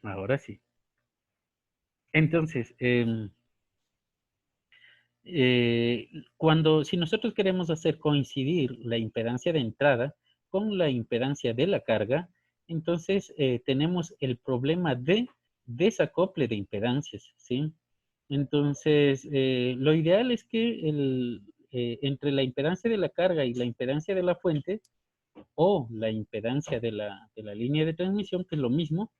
Ahora sí. Entonces, si nosotros queremos hacer coincidir la impedancia de entrada con la impedancia de la carga, entonces tenemos el problema de desacople de impedancias, ¿sí? Entonces, lo ideal es que entre la impedancia de la carga y la impedancia de la fuente, o la impedancia de la línea de transmisión, que es lo mismo,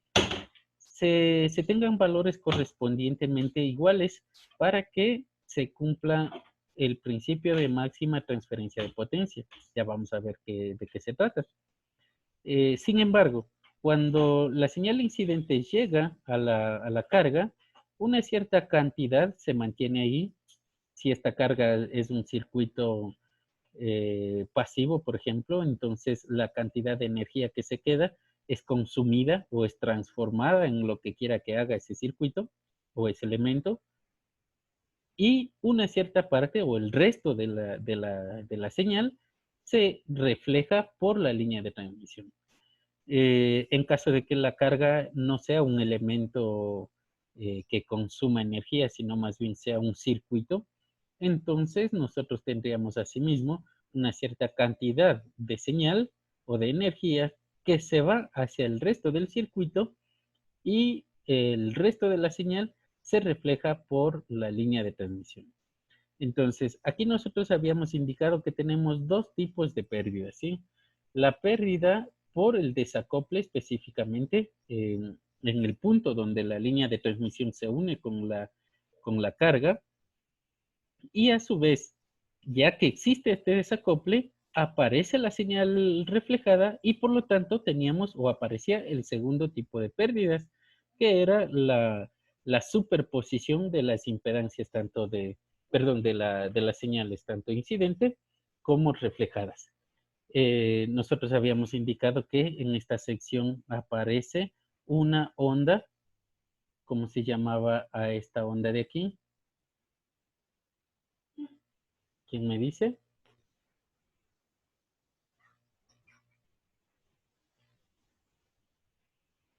se tengan valores correspondientemente iguales para que se cumpla el principio de máxima transferencia de potencia. Ya vamos a ver de qué se trata. Sin embargo, cuando la señal incidente llega a la carga, una cierta cantidad se mantiene ahí. Si esta carga es un circuito pasivo, por ejemplo, entonces la cantidad de energía que se queda es consumida o es transformada en lo que quiera que haga ese circuito o ese elemento, y una cierta parte o el resto de la señal se refleja por la línea de transmisión. En caso de que la carga no sea un elemento que consuma energía, sino más bien sea un circuito, entonces nosotros tendríamos asimismo una cierta cantidad de señal o de energía que se va hacia el resto del circuito, y el resto de la señal se refleja por la línea de transmisión. Entonces, aquí nosotros habíamos indicado que tenemos dos tipos de pérdidas, ¿sí? La pérdida por el desacople específicamente en el punto donde la línea de transmisión se une con la carga, y a su vez, ya que existe este desacople, aparece la señal reflejada y por lo tanto teníamos o aparecía el segundo tipo de pérdidas, que era la superposición de las impedancias de las señales tanto incidente como reflejadas. Nosotros habíamos indicado que en esta sección aparece una onda. ¿Cómo se llamaba a esta onda de aquí? ¿Quién me dice?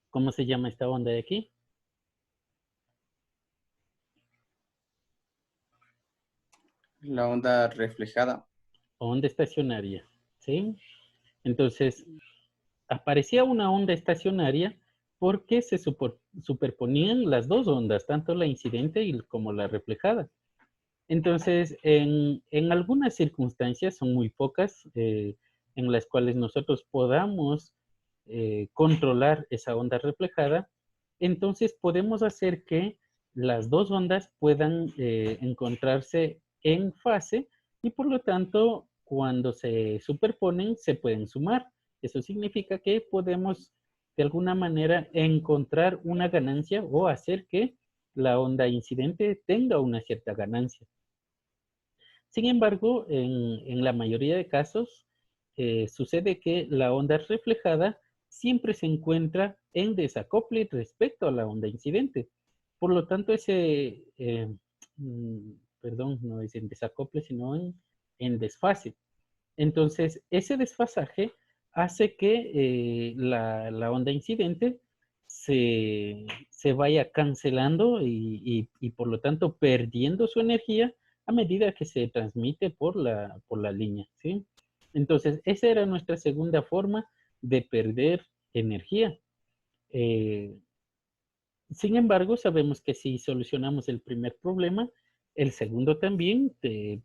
¿Cómo se llama esta onda de aquí? La onda reflejada. Onda estacionaria, ¿sí? Entonces, aparecía una onda estacionaria porque se superponían las dos ondas, tanto la incidente como la reflejada. Entonces, en algunas circunstancias, son muy pocas, en las cuales nosotros podamos controlar esa onda reflejada, entonces podemos hacer que las dos ondas puedan encontrarse en fase, y por lo tanto, cuando se superponen, se pueden sumar. Eso significa que podemos de alguna manera encontrar una ganancia o hacer que la onda incidente tenga una cierta ganancia. Sin embargo, en la mayoría de casos, sucede que la onda reflejada siempre se encuentra en desacople respecto a la onda incidente. Por lo tanto, mm, perdón, no es en desacople, sino en desfase. Entonces, ese desfasaje hace que la onda incidente se vaya cancelando y por lo tanto perdiendo su energía a medida que se transmite por la línea, ¿sí? Entonces, esa era nuestra segunda forma de perder energía. Eh, Sin embargo, sabemos que si solucionamos el primer problema, el segundo también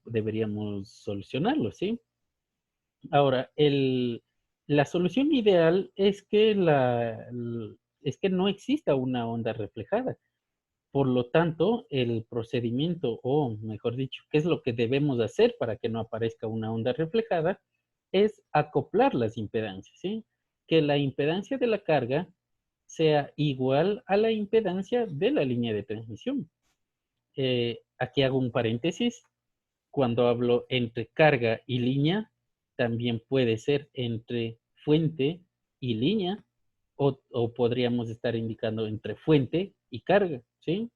deberíamos solucionarlo, ¿sí? Ahora, la solución ideal es que no exista una onda reflejada. Por lo tanto, el procedimiento, o mejor dicho, qué es lo que debemos hacer para que no aparezca una onda reflejada, es acoplar las impedancias, ¿sí? Que la impedancia de la carga sea igual a la impedancia de la línea de transmisión. Aquí hago un paréntesis. Cuando hablo entre carga y línea, también puede ser entre fuente y línea, o podríamos estar indicando entre fuente y carga, ¿sí?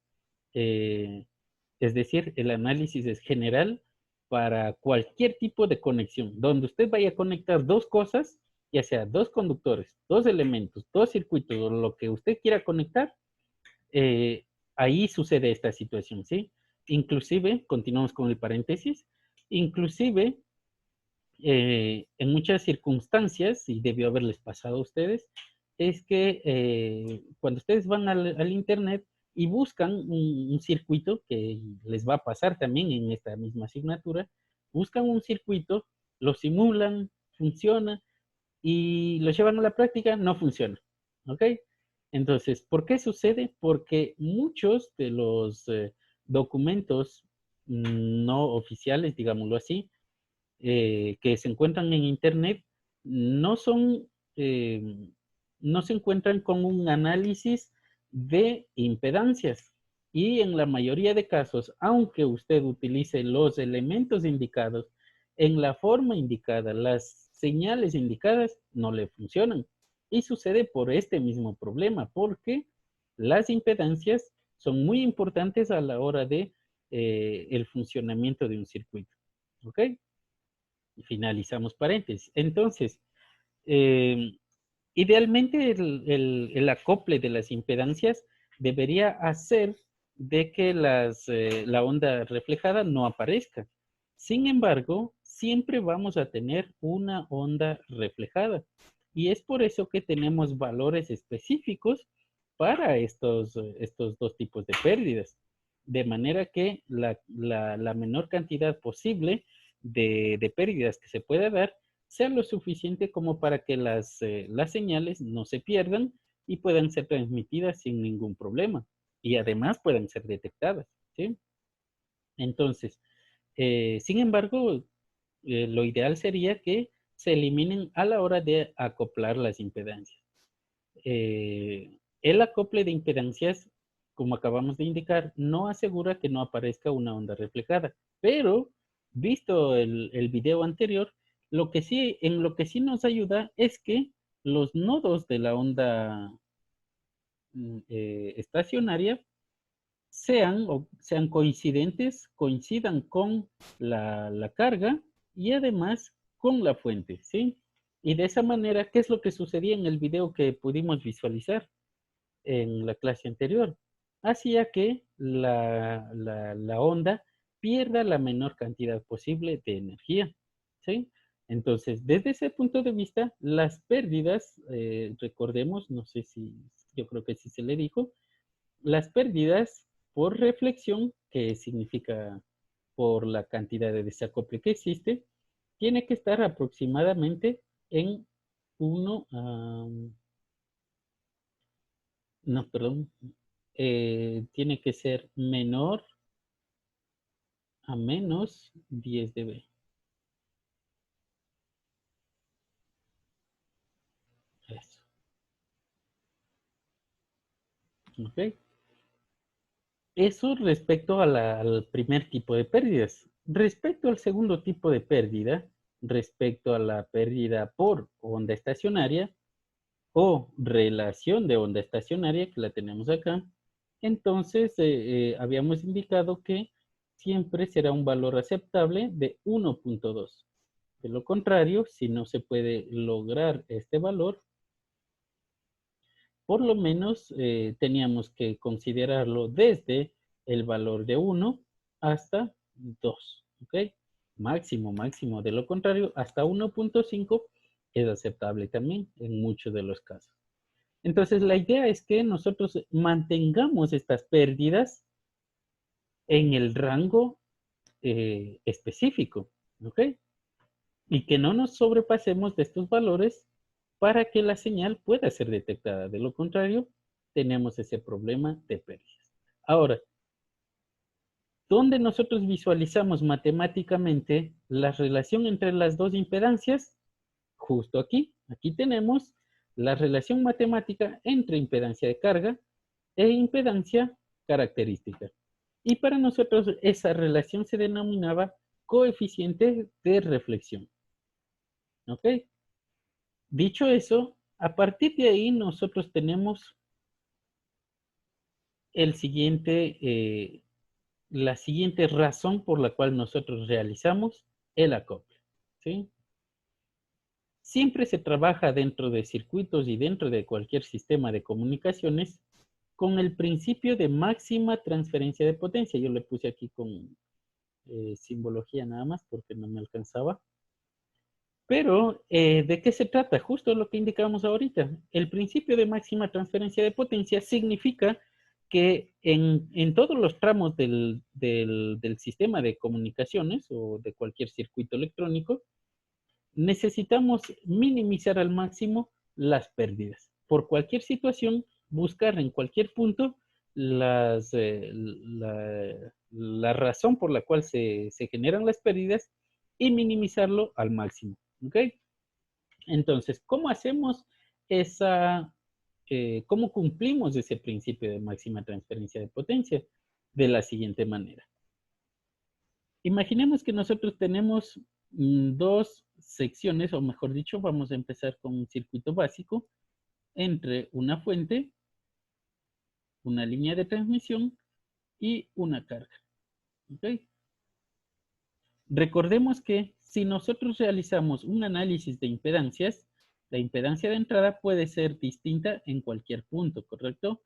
Eh, es decir, el análisis es general para cualquier tipo de conexión. Donde usted vaya a conectar dos cosas, ya sea dos conductores, dos elementos, dos circuitos o lo que usted quiera conectar, ahí sucede esta situación, ¿sí? Inclusive, continuamos con el paréntesis, inclusive en muchas circunstancias, y debió haberles pasado a ustedes, es que cuando ustedes van al internet y buscan un circuito, que les va a pasar también en esta misma asignatura, buscan un circuito, lo simulan, funciona, y lo llevan a la práctica, no funciona. ¿Ok? Entonces, ¿por qué sucede? Porque muchos de los documentos no oficiales, digámoslo así, que se encuentran en Internet, no son, eh, no se encuentran con un análisis de impedancias. Y en la mayoría de casos, aunque usted utilice los elementos indicados en la forma indicada, las señales indicadas no le funcionan. Y sucede por este mismo problema, porque las impedancias son muy importantes a la hora de el funcionamiento de un circuito. ¿Ok? Finalizamos paréntesis. Entonces, eh, idealmente el acople de las impedancias debería hacer de que la onda reflejada no aparezca. Sin embargo, siempre vamos a tener una onda reflejada. Y es por eso que tenemos valores específicos para estos dos tipos de pérdidas. De manera que la menor cantidad posible de pérdidas que se pueda dar sea lo suficiente como para que las señales no se pierdan y puedan ser transmitidas sin ningún problema. Y además puedan ser detectadas, ¿sí? Entonces, sin embargo, lo ideal sería que se eliminen a la hora de acoplar las impedancias. El acople de impedancias, como acabamos de indicar, no asegura que no aparezca una onda reflejada, pero visto el video anterior, en lo que sí nos ayuda es que los nodos de la onda estacionaria sean coincidentes, coincidan con la carga y además con la fuente, ¿sí? Y de esa manera, ¿qué es lo que sucedía en el video que pudimos visualizar en la clase anterior? Hacía que la onda pierda la menor cantidad posible de energía, ¿sí? Entonces, desde ese punto de vista, las pérdidas, recordemos, no sé si, yo creo que sí se le dijo, las pérdidas por reflexión, que significa por la cantidad de desacople que existe, tiene que estar aproximadamente en 1 a... No, perdón. Tiene que ser menor a menos 10 dB. Eso. ¿Ok? Eso respecto al primer tipo de pérdidas. Respecto al segundo tipo de pérdida, respecto a la pérdida por onda estacionaria o relación de onda estacionaria, que la tenemos acá, entonces habíamos indicado que siempre será un valor aceptable de 1.2. De lo contrario, si no se puede lograr este valor, por lo menos teníamos que considerarlo desde el valor de 1 hasta 2, ¿ok? Máximo, máximo. De lo contrario, hasta 1.5 es aceptable también en muchos de los casos. Entonces, la idea es que nosotros mantengamos estas pérdidas en el rango específico, ¿ok? Y que no nos sobrepasemos de estos valores para que la señal pueda ser detectada. De lo contrario, tenemos ese problema de pérdidas. Ahora, ¿dónde nosotros visualizamos matemáticamente la relación entre las dos impedancias? Justo aquí. Aquí tenemos la relación matemática entre impedancia de carga e impedancia característica. Y para nosotros esa relación se denominaba coeficiente de reflexión. ¿Ok? Dicho eso, a partir de ahí nosotros tenemos el siguiente, la siguiente razón por la cual nosotros realizamos el acople. ¿Sí? siempre se trabaja dentro de circuitos y dentro de cualquier sistema de comunicaciones con el principio de máxima transferencia de potencia. Yo le puse aquí con simbología nada más porque no me alcanzaba. Pero, ¿de qué se trata? Justo lo que indicamos ahorita. El principio de máxima transferencia de potencia significa que en todos los tramos del sistema de comunicaciones o de cualquier circuito electrónico, necesitamos minimizar al máximo las pérdidas. Por cualquier situación, buscar en cualquier punto la razón por la cual se generan las pérdidas y minimizarlo al máximo. ¿Ok? Entonces, ¿cómo hacemos cómo cumplimos ese principio de máxima transferencia de potencia? De la siguiente manera. Imaginemos que nosotros tenemos dos secciones, o mejor dicho, vamos a empezar con un circuito básico entre una fuente, una línea de transmisión y una carga. ¿Ok? Recordemos que si nosotros realizamos un análisis de impedancias, la impedancia de entrada puede ser distinta en cualquier punto, ¿correcto?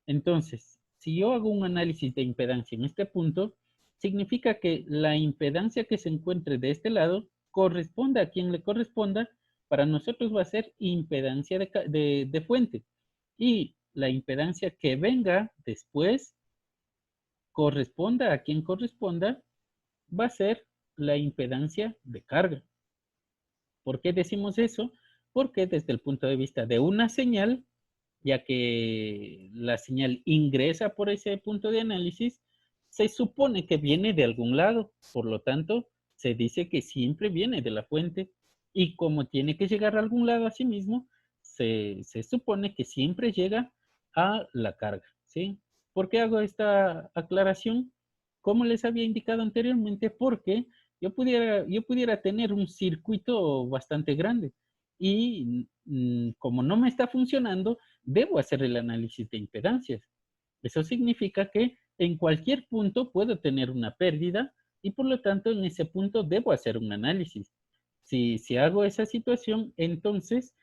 Entonces, si yo hago un análisis de impedancia en este punto, significa que la impedancia que se encuentre de este lado corresponda a quien le corresponda, para nosotros va a ser impedancia de fuente. Y la impedancia que venga después, corresponda a quien corresponda, va a ser la impedancia de carga. ¿Por qué decimos eso? Porque desde el punto de vista de una señal, ya que la señal ingresa por ese punto de análisis, se supone que viene de algún lado. Por lo tanto, se dice que siempre viene de la fuente. Y como tiene que llegar a algún lado a sí mismo, se supone que siempre llega a la carga, ¿sí? ¿Por qué hago esta aclaración? Como les había indicado anteriormente, porque yo pudiera tener un circuito bastante grande y como no me está funcionando, debo hacer el análisis de impedancias. Eso significa que en cualquier punto puedo tener una pérdida y por lo tanto en ese punto debo hacer un análisis. Si hago esa situación, entonces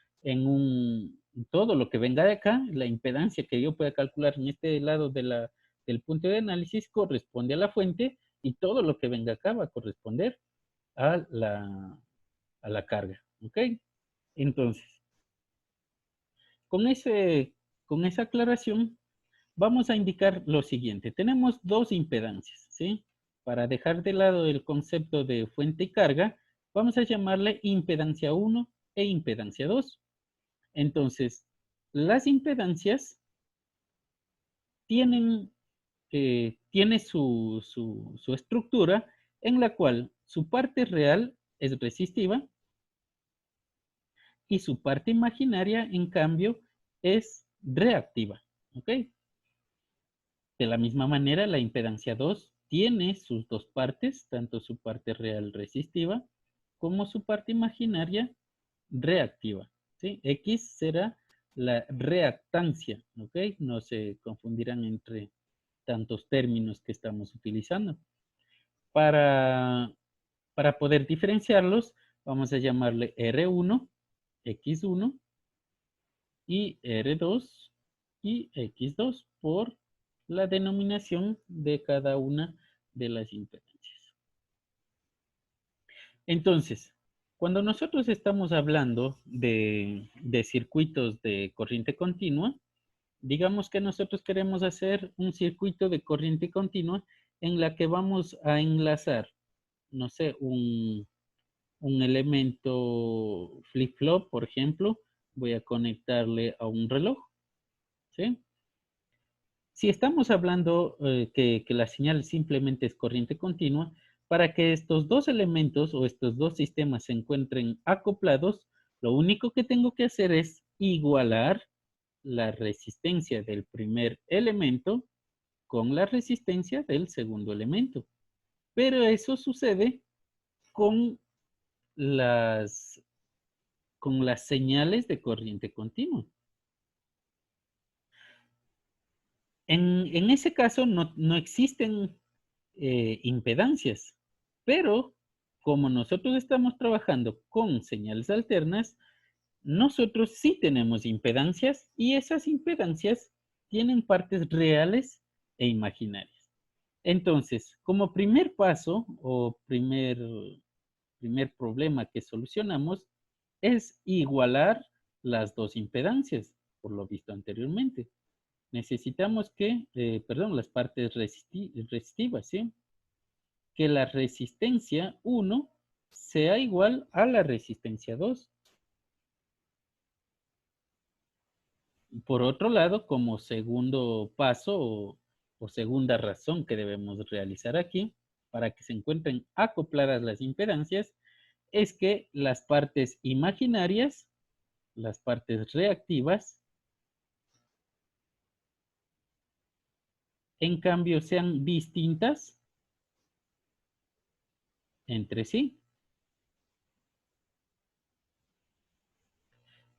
todo lo que venga de acá, la impedancia que yo pueda calcular en este lado del punto de análisis corresponde a la fuente y todo lo que venga acá va a corresponder a la carga. ¿Ok? Entonces, con, con esa aclaración, vamos a indicar lo siguiente. Tenemos dos impedancias, ¿sí? Para dejar de lado el concepto de fuente y carga, vamos a llamarle impedancia 1 e impedancia 2. Entonces, las impedancias tienen su estructura en la cual su parte real es resistiva y su parte imaginaria, en cambio, es reactiva. ¿Ok? De la misma manera, la impedancia 2 tiene sus dos partes, tanto su parte real resistiva como su parte imaginaria reactiva. ¿Sí? X será la reactancia. ¿Ok? No se confundirán entre tantos términos que estamos utilizando. Para, para poder diferenciarlos, vamos a llamarle R1, X1 y R2 y X2 por la denominación de cada una de las impedancias. Entonces, cuando nosotros estamos hablando de circuitos de corriente continua, digamos que nosotros queremos hacer un circuito de corriente continua en la que vamos a enlazar, no sé, un elemento flip-flop, por ejemplo, voy a conectarle a un reloj, ¿sí? Si estamos hablando que la señal simplemente es corriente continua, para que estos dos elementos o estos dos sistemas se encuentren acoplados, lo único que tengo que hacer es igualar la resistencia del primer elemento con la resistencia del segundo elemento. Pero eso sucede con las, con las señales de corriente continua. En ese caso no existen impedancias, pero como nosotros estamos trabajando con señales alternas, nosotros sí tenemos impedancias y esas impedancias tienen partes reales e imaginarias. Entonces, como primer paso o primer problema que solucionamos es igualar las dos impedancias, por lo visto anteriormente. Necesitamos que, las partes resistivas, ¿sí? Que la resistencia 1 sea igual a la resistencia 2. Por otro lado, como segundo paso o segunda razón que debemos realizar aquí, para que se encuentren acopladas las impedancias, es que las partes imaginarias, las partes reactivas, en cambio sean distintas entre sí.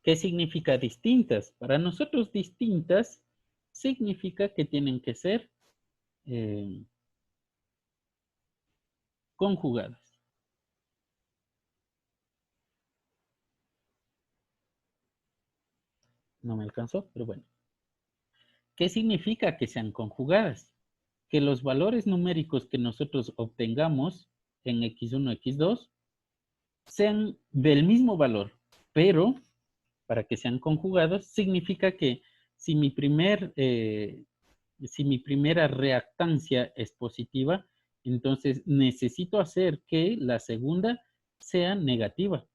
¿Qué significa distintas? Para nosotros distintas significa que tienen que ser conjugadas. No me alcanzó, pero bueno. ¿Qué significa que sean conjugadas? Que los valores numéricos que nosotros obtengamos en x1, x2 sean del mismo valor, pero para que sean conjugados significa que si mi primera reactancia es positiva, entonces necesito hacer que la segunda sea negativa.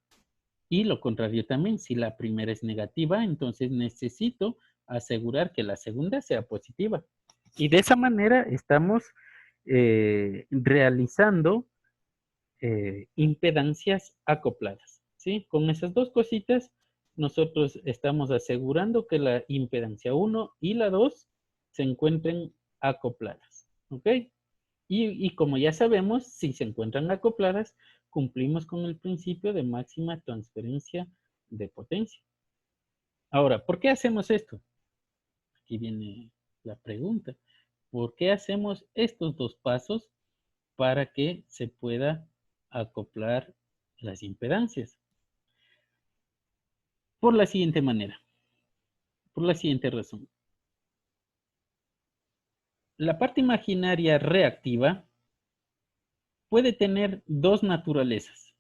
Y lo contrario también, si la primera es negativa, entonces necesito asegurar que la segunda sea positiva. Y de esa manera estamos realizando impedancias acopladas, ¿sí? Con esas dos cositas, nosotros estamos asegurando que la impedancia 1 y la 2 se encuentren acopladas, ¿ok? Y como ya sabemos, si se encuentran acopladas, cumplimos con el principio de máxima transferencia de potencia. Ahora, ¿por qué hacemos esto? Aquí viene la pregunta. ¿Por qué hacemos estos dos pasos para que se pueda acoplar las impedancias? Por la siguiente manera, por la siguiente razón. La parte imaginaria reactiva puede tener dos naturalezas.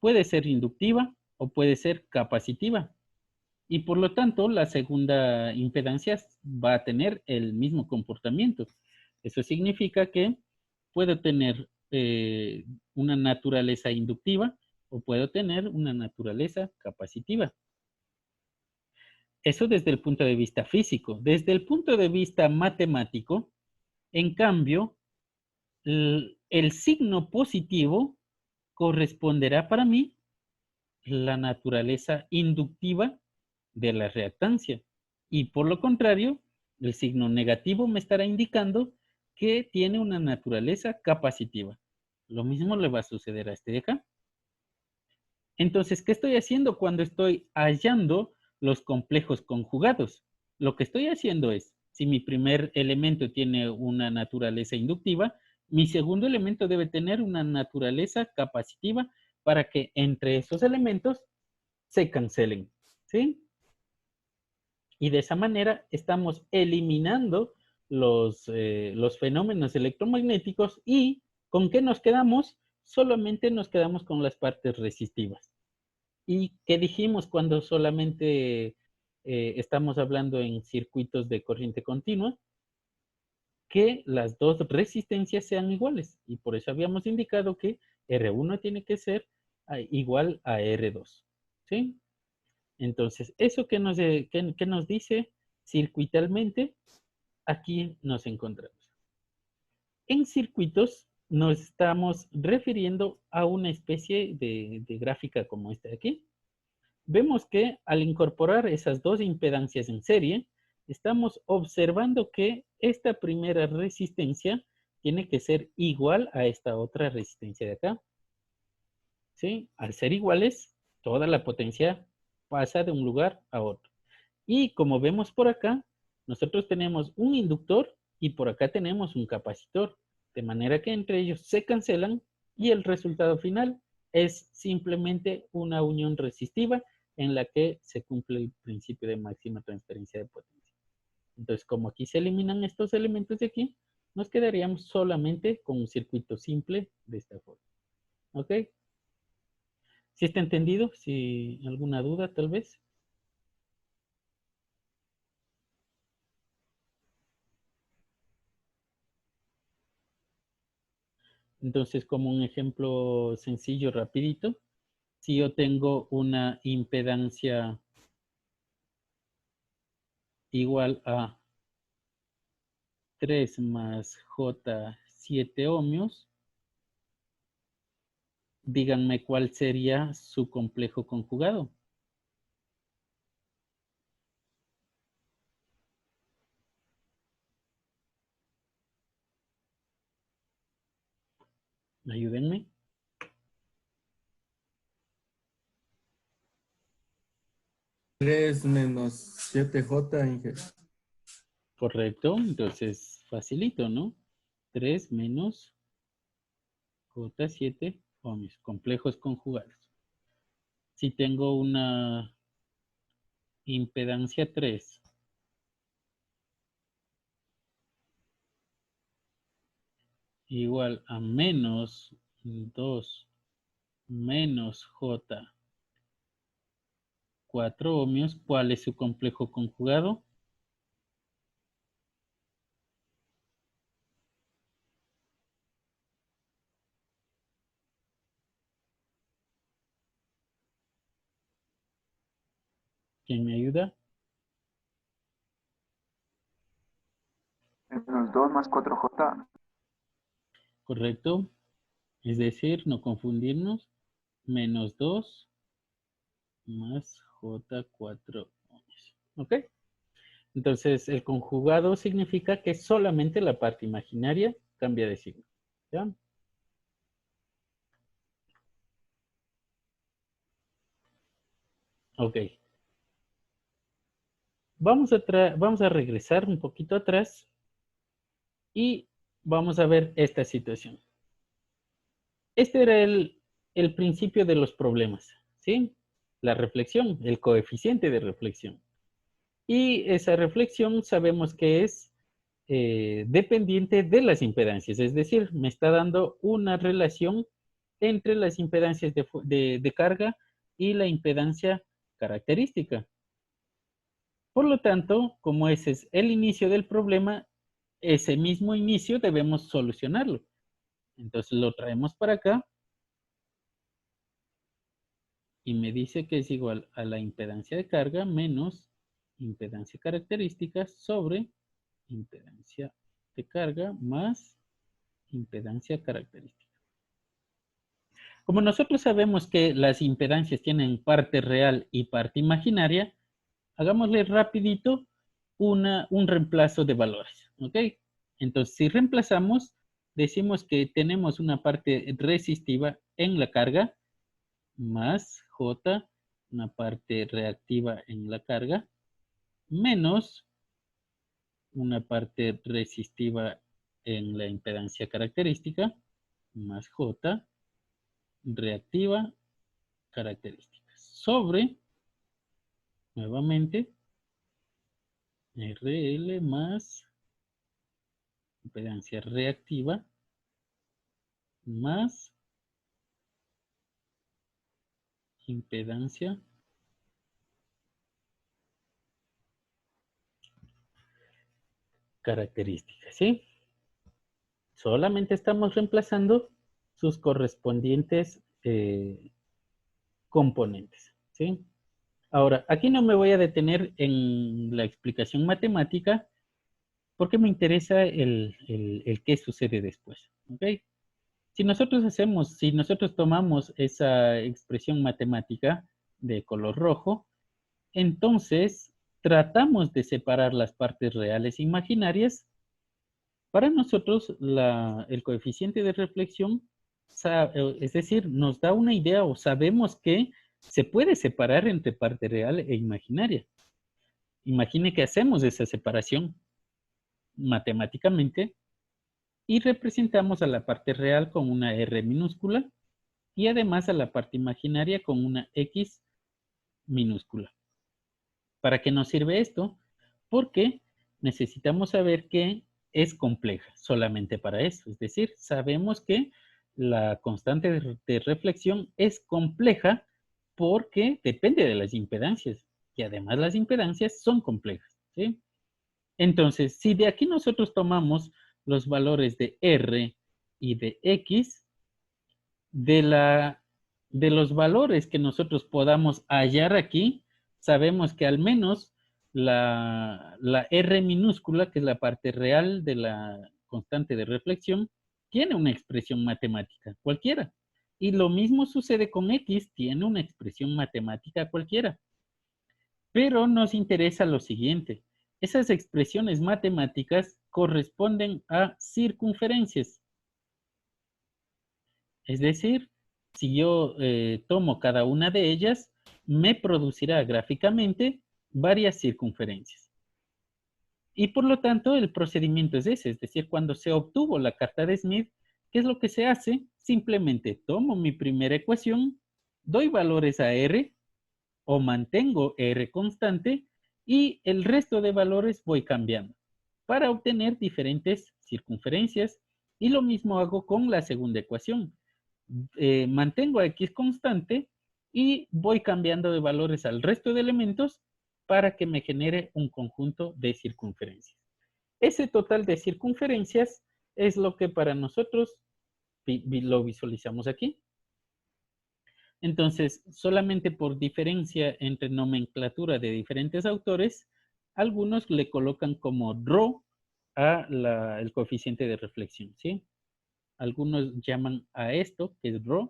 Puede ser inductiva o puede ser capacitiva. Y por lo tanto, la segunda impedancia va a tener el mismo comportamiento. Eso significa que puedo tener una naturaleza inductiva o puedo tener una naturaleza capacitiva. Eso desde el punto de vista físico. Desde el punto de vista matemático, en cambio, el signo positivo corresponderá para mí la naturaleza inductiva de la reactancia. Y por lo contrario, el signo negativo me estará indicando que tiene una naturaleza capacitiva. Lo mismo le va a suceder a este de acá. Entonces, ¿qué estoy haciendo cuando estoy hallando los complejos conjugados? Lo que estoy haciendo es, si mi primer elemento tiene una naturaleza inductiva, mi segundo elemento debe tener una naturaleza capacitiva para que entre esos elementos se cancelen, ¿sí? Y de esa manera estamos eliminando los fenómenos electromagnéticos y ¿con qué nos quedamos? Solamente nos quedamos con las partes resistivas. ¿Y qué dijimos cuando solamente estamos hablando en circuitos de corriente continua? Que las dos resistencias sean iguales. Y por eso habíamos indicado que R1 tiene que ser igual a R2. ¿Sí? Entonces, eso que nos dice circuitalmente, aquí nos encontramos. En circuitos nos estamos refiriendo a una especie de gráfica como esta de aquí. Vemos que al incorporar esas dos impedancias en serie, estamos observando que esta primera resistencia tiene que ser igual a esta otra resistencia de acá. ¿Sí? Al ser iguales, toda la potencia pasa de un lugar a otro. Y como vemos por acá, nosotros tenemos un inductor y por acá tenemos un capacitor. De manera que entre ellos se cancelan Y el resultado final es simplemente una unión resistiva en la que se cumple el principio de máxima transferencia de potencia. Entonces, como aquí se eliminan estos elementos de aquí, nos quedaríamos solamente con un circuito simple de esta forma. ¿Ok? ¿Sí está entendido? ¿Si alguna duda tal vez? Entonces, como un ejemplo sencillo, rapidito, si yo tengo una impedancia igual a 3 más J 7 ohmios, díganme cuál sería su complejo conjugado. Ayúdenme. 3 menos 7J, Inge. Correcto, entonces facilito, ¿no? 3 menos J7 ohmios, complejos conjugados. Si tengo una impedancia 3 igual a menos 2 menos J 4 ohmios, ¿cuál es su complejo conjugado? ¿Quién me ayuda? Menos 2 más 4J. Correcto. Es decir, no confundirnos. Menos 2 más J4 ohmios. ¿Ok? Entonces, el conjugado significa que solamente la parte imaginaria cambia de signo. ¿Ya? Ok. Vamos a regresar un poquito atrás y vamos a ver esta situación. Este era el principio de los problemas, ¿sí? La reflexión, el coeficiente de reflexión. Y esa reflexión sabemos que es dependiente de las impedancias, es decir, me está dando una relación entre las impedancias de carga y la impedancia característica. Por lo tanto, como ese es el inicio del problema, ese mismo inicio debemos solucionarlo. Entonces lo traemos para acá y me dice que es igual a la impedancia de carga menos impedancia característica sobre impedancia de carga más impedancia característica. Como nosotros sabemos que las impedancias tienen parte real y parte imaginaria, hagámosle rapidito un reemplazo de valores, ¿ok? Entonces, si reemplazamos, decimos que tenemos una parte resistiva en la carga, más J, una parte reactiva en la carga, menos una parte resistiva en la impedancia característica, más J, reactiva característica, sobre, nuevamente, RL más impedancia reactiva más impedancia característica, ¿sí? Solamente estamos reemplazando sus correspondientes componentes, ¿sí? Ahora, aquí no me voy a detener en la explicación matemática porque me interesa el qué sucede después, ¿ok? Si nosotros tomamos esa expresión matemática de color rojo, entonces tratamos de separar las partes reales e imaginarias. Para nosotros, el coeficiente de reflexión, es decir, nos da una idea o sabemos que se puede separar entre parte real e imaginaria. Imagine que hacemos esa separación matemáticamente Y representamos a la parte real con una R minúscula y además a la parte imaginaria con una X minúscula. ¿Para qué nos sirve esto? Porque necesitamos saber que es compleja solamente para eso. Es decir, sabemos que la constante de reflexión es compleja porque depende de las impedancias. Y además las impedancias son complejas, ¿sí? Entonces, si de aquí nosotros tomamos los valores de R y de X, de los valores que nosotros podamos hallar aquí, sabemos que al menos la R minúscula, que es la parte real de la constante de reflexión, tiene una expresión matemática cualquiera. Y lo mismo sucede con X, tiene una expresión matemática cualquiera. Pero nos interesa lo siguiente. Esas expresiones matemáticas corresponden a circunferencias. Es decir, si yo tomo cada una de ellas, me producirá gráficamente varias circunferencias. Y por lo tanto, el procedimiento es ese. Es decir, cuando se obtuvo la carta de Smith, ¿qué es lo que se hace? Simplemente tomo mi primera ecuación, doy valores a R, o mantengo R constante, y el resto de valores voy cambiando para obtener diferentes circunferencias. Y lo mismo hago con la segunda ecuación. Mantengo a X constante y voy cambiando de valores al resto de elementos para que me genere un conjunto de circunferencias. Ese total de circunferencias es lo que para nosotros lo visualizamos aquí. Entonces, solamente por diferencia entre nomenclatura de diferentes autores, algunos le colocan como ρ a el coeficiente de reflexión, ¿sí? Algunos llaman a esto, que es ρ,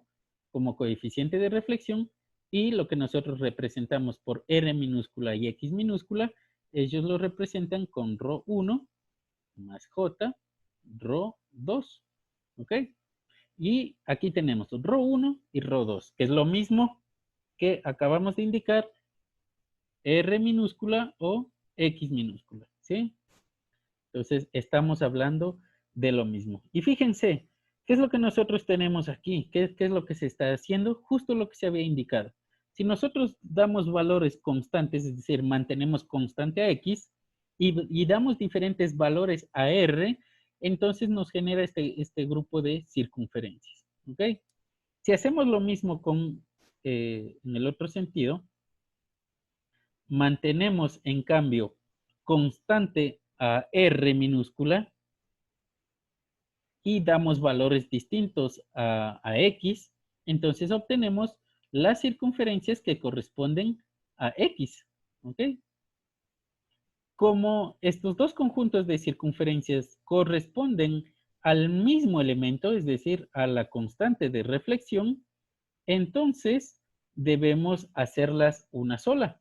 como coeficiente de reflexión, y lo que nosotros representamos por R minúscula y X minúscula, ellos lo representan con ρ1 más J, ρ2, ¿ok? Y aquí tenemos ρ1 y ρ2, que es lo mismo que acabamos de indicar, R minúscula o X minúscula, ¿sí? Entonces, estamos hablando de lo mismo. Y fíjense, ¿qué es lo que nosotros tenemos aquí? ¿Qué es lo que se está haciendo? Justo lo que se había indicado. Si nosotros damos valores constantes, es decir, mantenemos constante a X y damos diferentes valores a R, entonces nos genera este grupo de circunferencias, ¿ok? Si hacemos lo mismo en el otro sentido, mantenemos en cambio constante a R minúscula y damos valores distintos a X, entonces obtenemos las circunferencias que corresponden a X, ¿ok? Como estos dos conjuntos de circunferencias corresponden al mismo elemento, es decir, a la constante de reflexión, entonces debemos hacerlas una sola.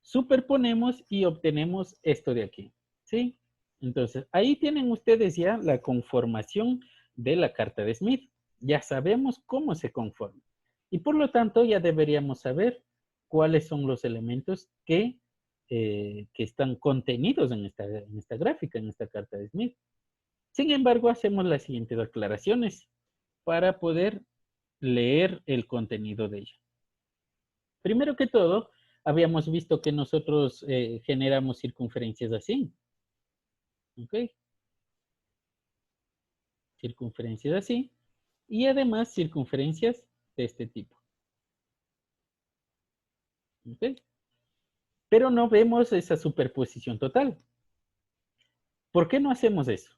Superponemos y obtenemos esto de aquí, ¿sí? Entonces, ahí tienen ustedes ya la conformación de la carta de Smith. Ya sabemos cómo se conforma. Y por lo tanto, ya deberíamos saber cuáles son los elementos que están contenidos en esta gráfica, en esta carta de Smith. Sin embargo, hacemos las siguientes aclaraciones para poder leer el contenido de ella. Primero que todo, habíamos visto que nosotros generamos circunferencias así. ¿Ok? Circunferencias así. Y además circunferencias de este tipo. ¿Ok? Pero no vemos esa superposición total. ¿Por qué no hacemos eso?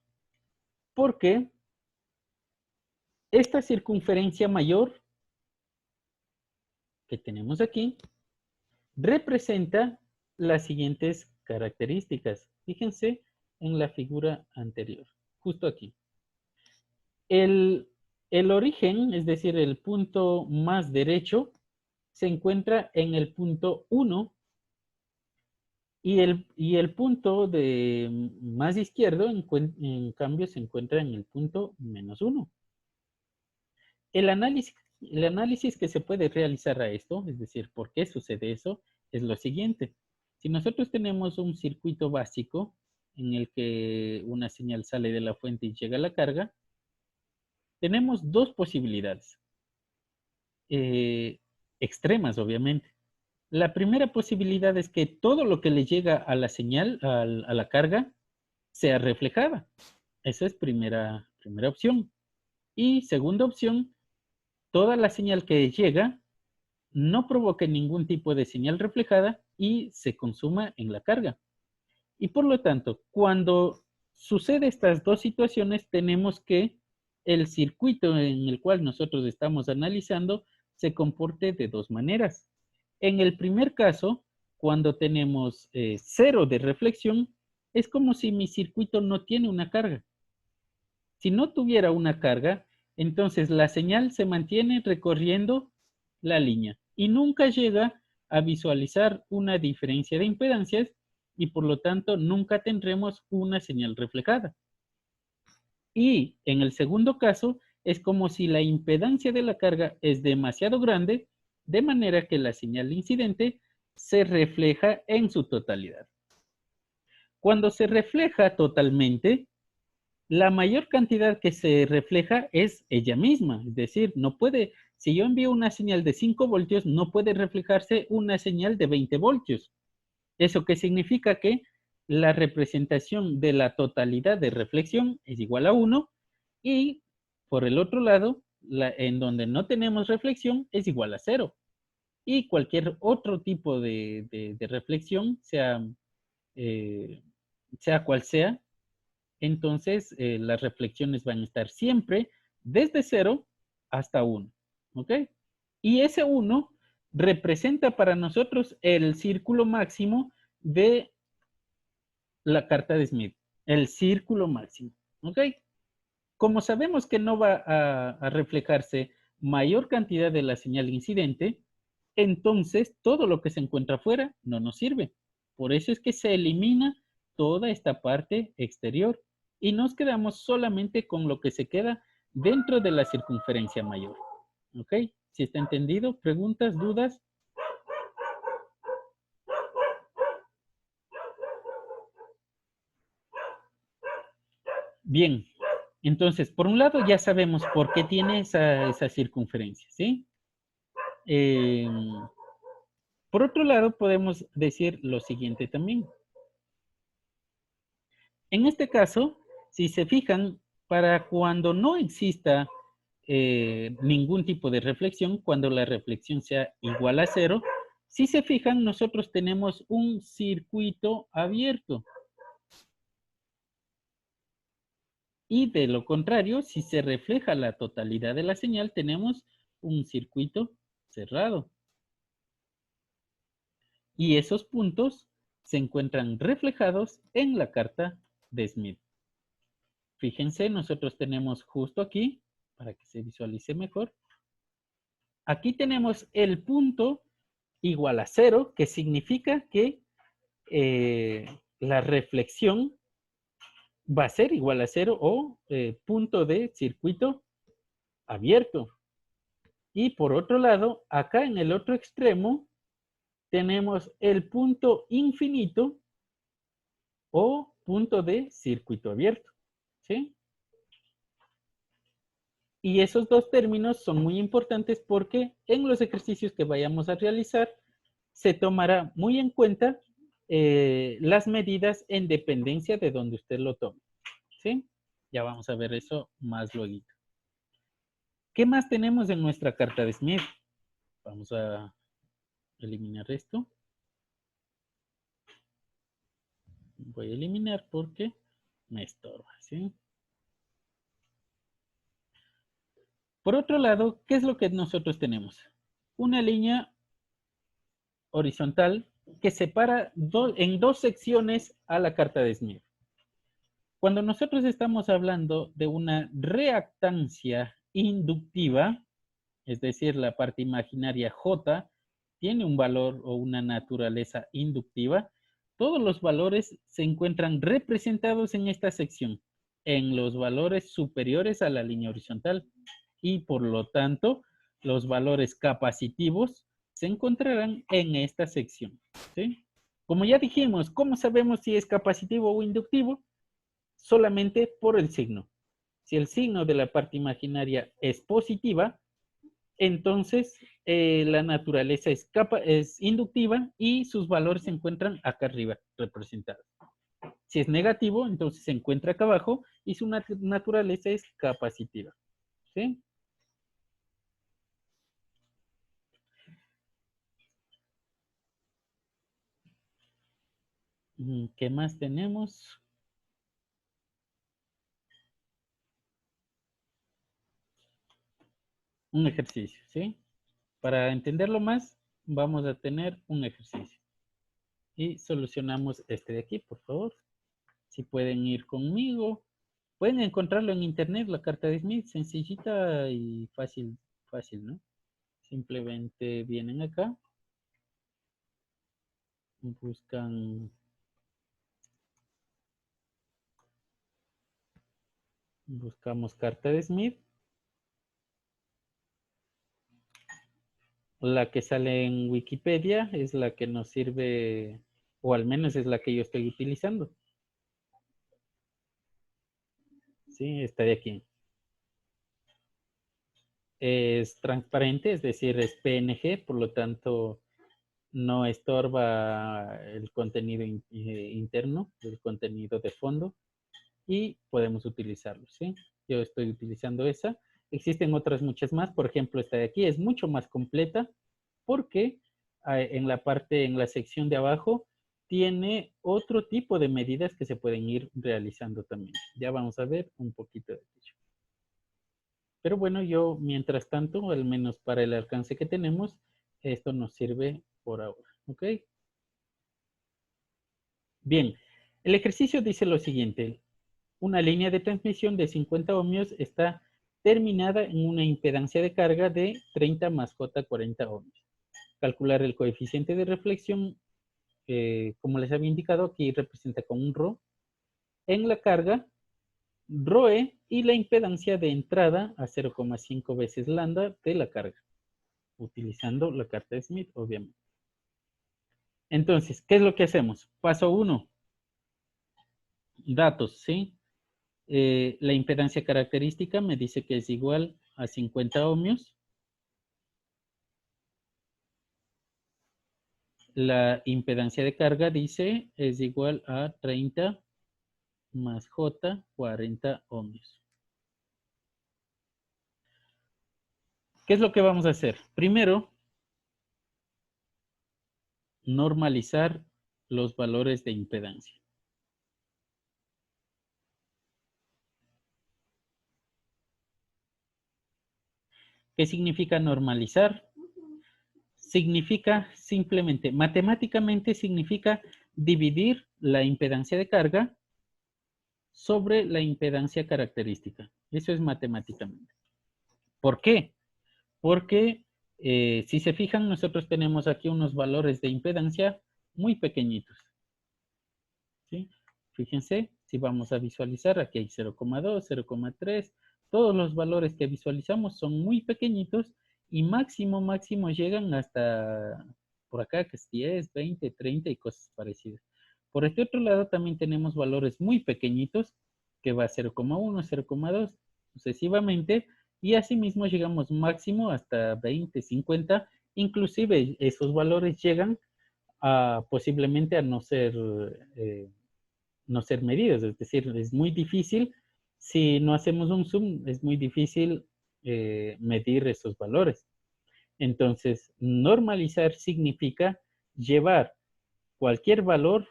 Porque esta circunferencia mayor que tenemos aquí representa las siguientes características. Fíjense en la figura anterior, justo aquí. El origen, es decir, el punto más derecho, se encuentra en el punto 1 y el punto más izquierdo, en cambio, se encuentra en el punto -1. El análisis que se puede realizar a esto, es decir, ¿por qué sucede eso? Es lo siguiente. Si nosotros tenemos un circuito básico en el que una señal sale de la fuente y llega a la carga, tenemos dos posibilidades. Extremas, obviamente. La primera posibilidad es que todo lo que le llega a la señal, a la carga, sea reflejada. Esa es primera opción. Y segunda opción, toda la señal que llega no provoque ningún tipo de señal reflejada y se consuma en la carga. Y por lo tanto, cuando sucede estas dos situaciones, tenemos que el circuito en el cual nosotros estamos analizando se comporte de dos maneras. En el primer caso, cuando tenemos cero de reflexión, es como si mi circuito no tiene una carga. Si no tuviera una carga, entonces la señal se mantiene recorriendo la línea y nunca llega a visualizar una diferencia de impedancias y por lo tanto nunca tendremos una señal reflejada. Y en el segundo caso, es como si la impedancia de la carga es demasiado grande, de manera que la señal incidente se refleja en su totalidad. Cuando se refleja totalmente, la mayor cantidad que se refleja es ella misma, es decir, no puede, si yo envío una señal de 5 voltios, no puede reflejarse una señal de 20 voltios. ¿Eso qué significa? Que la representación de la totalidad de reflexión es igual a 1 y por el otro lado, en donde no tenemos reflexión es igual a 0. Y cualquier otro tipo de reflexión, sea cual sea, entonces las reflexiones van a estar siempre desde 0 hasta 1. ¿Ok? Y ese 1 representa para nosotros el círculo máximo de la carta de Smith. El círculo máximo. ¿Ok? Como sabemos que no va a reflejarse mayor cantidad de la señal incidente, entonces todo lo que se encuentra afuera no nos sirve. Por eso es que se elimina toda esta parte exterior y nos quedamos solamente con lo que se queda dentro de la circunferencia mayor. ¿Ok? ¿Sí está entendido? ¿Preguntas, dudas? Bien, entonces, por un lado ya sabemos por qué tiene esa circunferencia, ¿sí? Por otro lado, podemos decir lo siguiente también. En este caso, si se fijan, para cuando no exista ningún tipo de reflexión, cuando la reflexión sea igual a 0, si se fijan, nosotros tenemos un circuito abierto. Y de lo contrario, si se refleja la totalidad de la señal, tenemos un circuito cerrado. Y esos puntos se encuentran reflejados en la carta de Smith. Fíjense, nosotros tenemos justo aquí, para que se visualice mejor, aquí tenemos el punto igual a 0, que significa que la reflexión va a ser igual a 0 o punto de circuito abierto. Y por otro lado, acá en el otro extremo, tenemos el punto infinito o punto de circuito abierto. ¿Sí? Y esos dos términos son muy importantes porque en los ejercicios que vayamos a realizar se tomará muy en cuenta las medidas en dependencia de donde usted lo tome. ¿Sí? Ya vamos a ver eso más luego. ¿Qué más tenemos en nuestra carta de Smith? Vamos a eliminar esto. Voy a eliminar porque me estorba, ¿sí? Por otro lado, ¿qué es lo que nosotros tenemos? Una línea horizontal que separa en dos secciones a la carta de Smith. Cuando nosotros estamos hablando de una reactancia inductiva, es decir, la parte imaginaria J tiene un valor o una naturaleza inductiva, todos los valores se encuentran representados en esta sección, en los valores superiores a la línea horizontal. Y por lo tanto, los valores capacitivos se encontrarán en esta sección. ¿Sí? Como ya dijimos, ¿cómo sabemos si es capacitivo o inductivo? Solamente por el signo. Si el signo de la parte imaginaria es positiva, entonces la naturaleza es inductiva y sus valores se encuentran acá arriba representados. Si es negativo, entonces se encuentra acá abajo y su naturaleza es capacitiva. ¿Sí? ¿Qué más tenemos? Un ejercicio, ¿sí? Para entenderlo más, vamos a tener un ejercicio. Y solucionamos este de aquí, por favor. Si pueden ir conmigo. Pueden encontrarlo en internet, la carta de Smith, sencillita y fácil, fácil, ¿no? Simplemente vienen acá, buscamos carta de Smith. La que sale en Wikipedia es la que nos sirve, o al menos es la que yo estoy utilizando. Sí, está de aquí. Es transparente, es decir, es PNG, por lo tanto no estorba el contenido interno, el contenido de fondo, y podemos utilizarlo, ¿sí? Yo estoy utilizando esa. Existen otras muchas más, por ejemplo, esta de aquí es mucho más completa porque en la sección de abajo, tiene otro tipo de medidas que se pueden ir realizando también. Ya vamos a ver un poquito de ello. Pero bueno, yo mientras tanto, al menos para el alcance que tenemos, esto nos sirve por ahora, ¿ok? Bien, el ejercicio dice lo siguiente. Una línea de transmisión de 50 ohmios está terminada en una impedancia de carga de 30 más J 40 ohmios. Calcular el coeficiente de reflexión, como les había indicado, aquí representa con un ρ, en la carga, ρe, y la impedancia de entrada a 0,5 veces lambda de la carga, utilizando la carta de Smith, obviamente. Entonces, ¿qué es lo que hacemos? Paso 1. Datos, ¿sí? La impedancia característica me dice que es igual a 50 ohmios. La impedancia de carga dice es igual a 30 más J 40 ohmios. ¿Qué es lo que vamos a hacer? Primero, normalizar los valores de impedancia. ¿Qué significa normalizar? Significa simplemente, matemáticamente significa dividir la impedancia de carga sobre la impedancia característica. Eso es matemáticamente. ¿Por qué? Porque si se fijan, nosotros tenemos aquí unos valores de impedancia muy pequeñitos. ¿Sí? Fíjense, si vamos a visualizar, aquí hay 0,2, 0,3, todos los valores que visualizamos son muy pequeñitos y máximo llegan hasta por acá, que es 10, 20, 30 y cosas parecidas. Por este otro lado también tenemos valores muy pequeñitos, que va a 0,1, 0,2, sucesivamente, y asimismo llegamos máximo hasta 20, 50, inclusive esos valores llegan a posiblemente a no ser medidos, es decir, es muy difícil, si no hacemos un zoom, es muy difícil medir esos valores. Entonces, normalizar significa llevar cualquier valor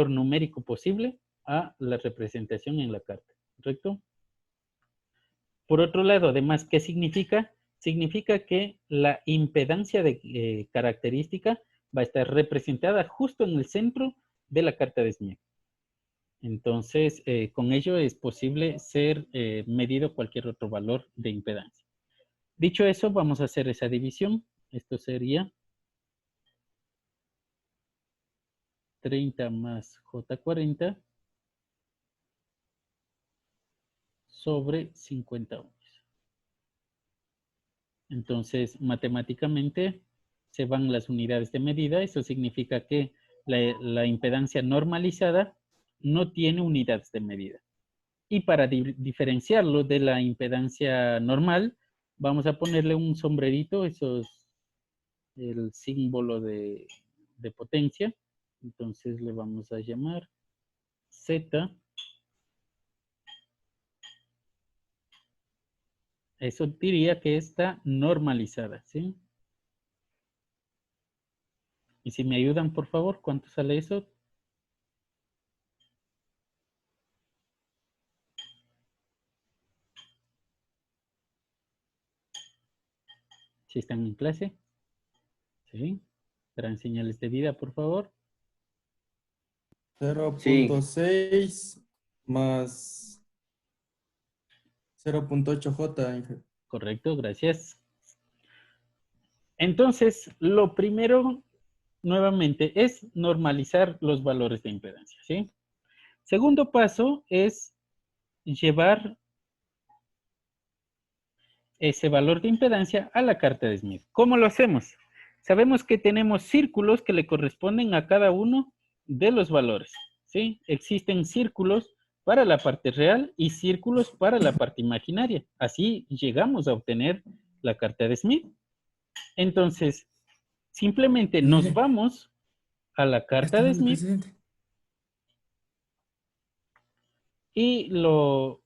numérico posible a la representación en la carta, ¿correcto? Por otro lado, además, ¿qué significa? Significa que la impedancia de característica va a estar representada justo en el centro de la carta de Smith. Entonces, con ello es posible ser medido cualquier otro valor de impedancia. Dicho eso, vamos a hacer esa división. Esto sería 30 más J40 sobre 50 ohmios. Entonces, matemáticamente se van las unidades de medida. Eso significa que la impedancia normalizada no tiene unidades de medida. Y para diferenciarlo de la impedancia normal, vamos a ponerle un sombrerito, eso es el símbolo de potencia. Entonces le vamos a llamar Z. Eso diría que está normalizada, ¿sí? Y si me ayudan, por favor, ¿cuánto sale eso? Si están en clase. ¿Sí? Darán señales de vida, por favor. 0.6 más 0.8 J, Inge. Correcto, gracias. Entonces, lo primero, nuevamente, es normalizar los valores de impedancia, ¿sí? Segundo paso es llevar ese valor de impedancia a la carta de Smith. ¿Cómo lo hacemos? Sabemos que tenemos círculos que le corresponden a cada uno de los valores, ¿sí? Existen círculos para la parte real y círculos para la parte imaginaria. Así llegamos a obtener la carta de Smith. Entonces, simplemente nos vamos a la carta de Smith y lo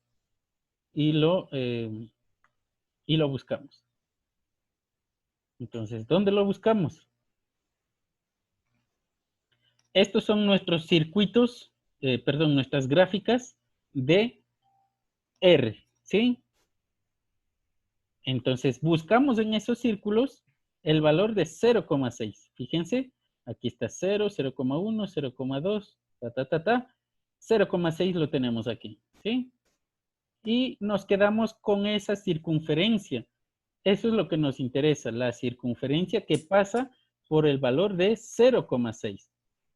buscamos. Entonces, ¿dónde lo buscamos? Estos son nuestros circuitos, nuestras gráficas de R, ¿sí? Entonces, buscamos en esos círculos el valor de 0,6. Fíjense, aquí está 0, 0,1, 0,2, 0,6 lo tenemos aquí, ¿sí? Y nos quedamos con esa circunferencia. Eso es lo que nos interesa, la circunferencia que pasa por el valor de 0,6.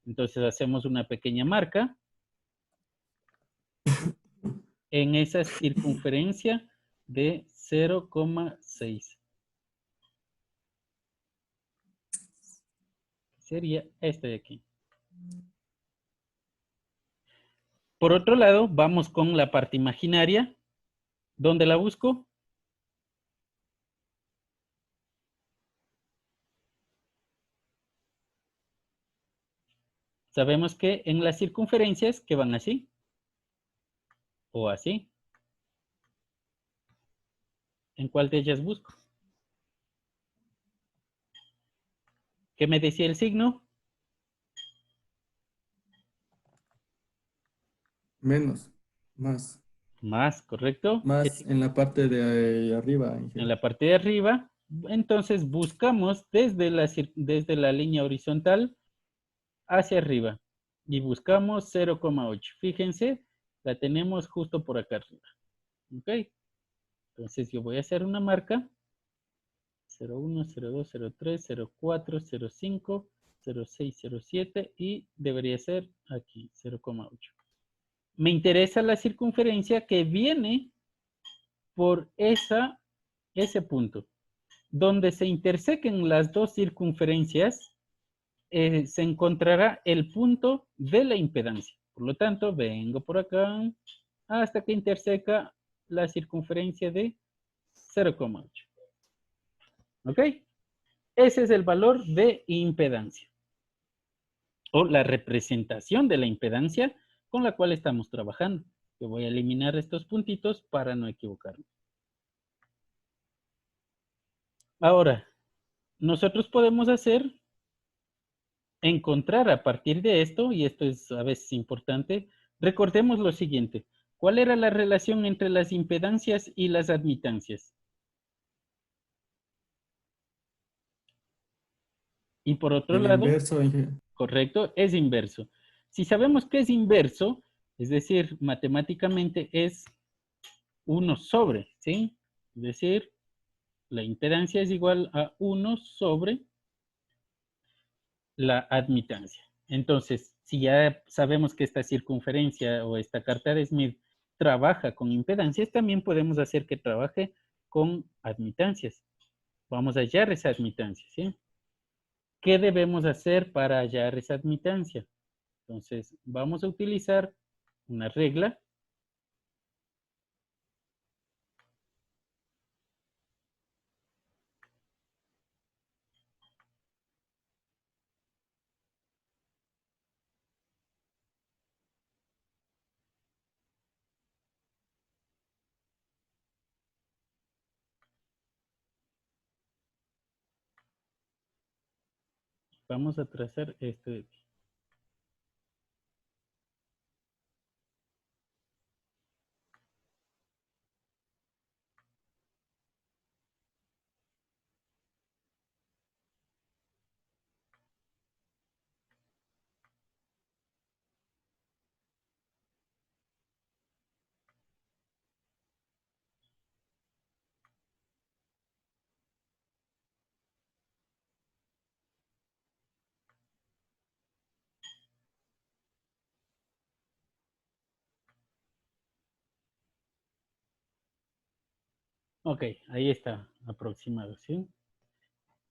Entonces hacemos una pequeña marca en esa circunferencia de 0,6. Sería este de aquí. Por otro lado, vamos con la parte imaginaria. ¿Dónde la busco? Sabemos que en las circunferencias que van así o así. ¿En cuál de ellas busco? ¿Qué me decía el signo? Menos, más. Más, ¿correcto? Más en la parte de arriba, Inge. En la parte de arriba. Entonces buscamos desde la línea horizontal hacia arriba. Y buscamos 0,8. Fíjense, la tenemos justo por acá arriba. ¿Ok? Entonces yo voy a hacer una marca. 01, 02, 03, 04, 05, 06, 07 y debería ser aquí, 0,8. Me interesa la circunferencia que viene por ese punto. Donde se intersequen las dos circunferencias, se encontrará el punto de la impedancia. Por lo tanto, vengo por acá hasta que interseca la circunferencia de 0,8. ¿Ok? Ese es el valor de impedancia. O la representación de la impedancia con la cual estamos trabajando. Yo voy a eliminar estos puntitos para no equivocarme. Ahora, nosotros podemos encontrar a partir de esto, y esto es a veces importante, recordemos lo siguiente. ¿Cuál era la relación entre las impedancias y las admitancias? Y por otro El lado, inverso, Inge. correcto, es inverso. Si sabemos que es inverso, es decir, matemáticamente es 1 sobre, ¿sí? Es decir, la impedancia es igual a 1 sobre la admitancia. Entonces, si ya sabemos que esta circunferencia o esta carta de Smith trabaja con impedancias, también podemos hacer que trabaje con admitancias. Vamos a hallar esa admitancia, ¿sí? ¿qué debemos hacer para hallar esa admitancia? Entonces, vamos a utilizar una regla. Vamos a trazar esto de aquí. Ok, ahí está, aproximado, ¿sí?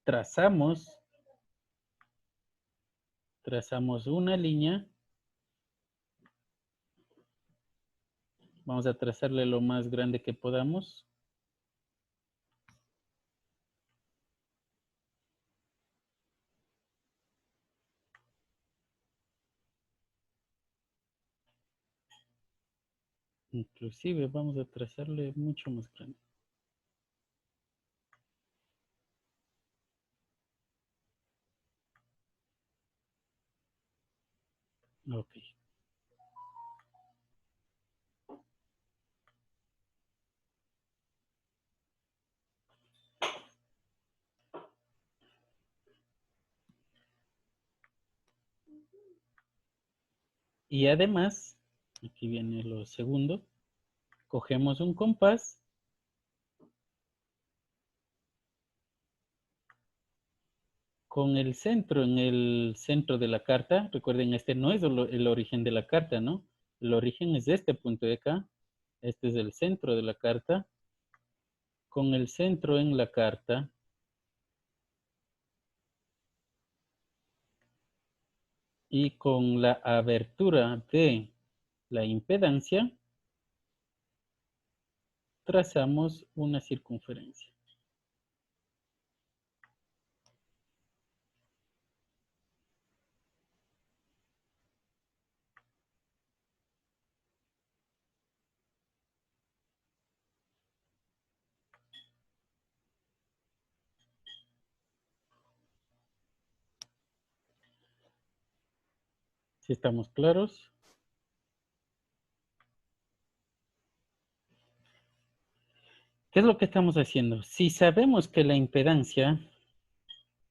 Trazamos una línea. Vamos a trazarle lo más grande que podamos. Inclusive vamos a trazarle mucho más grande. Ok. Y además, aquí viene lo segundo, cogemos un compás con el centro en el centro de la carta. Recuerden, este no es el origen de la carta, ¿no? El origen es este punto de acá. Este es el centro de la carta. Con el centro en la carta, y con la abertura de la impedancia, trazamos una circunferencia. ¿Sí estamos claros? ¿Qué es lo que estamos haciendo? Si sabemos que la impedancia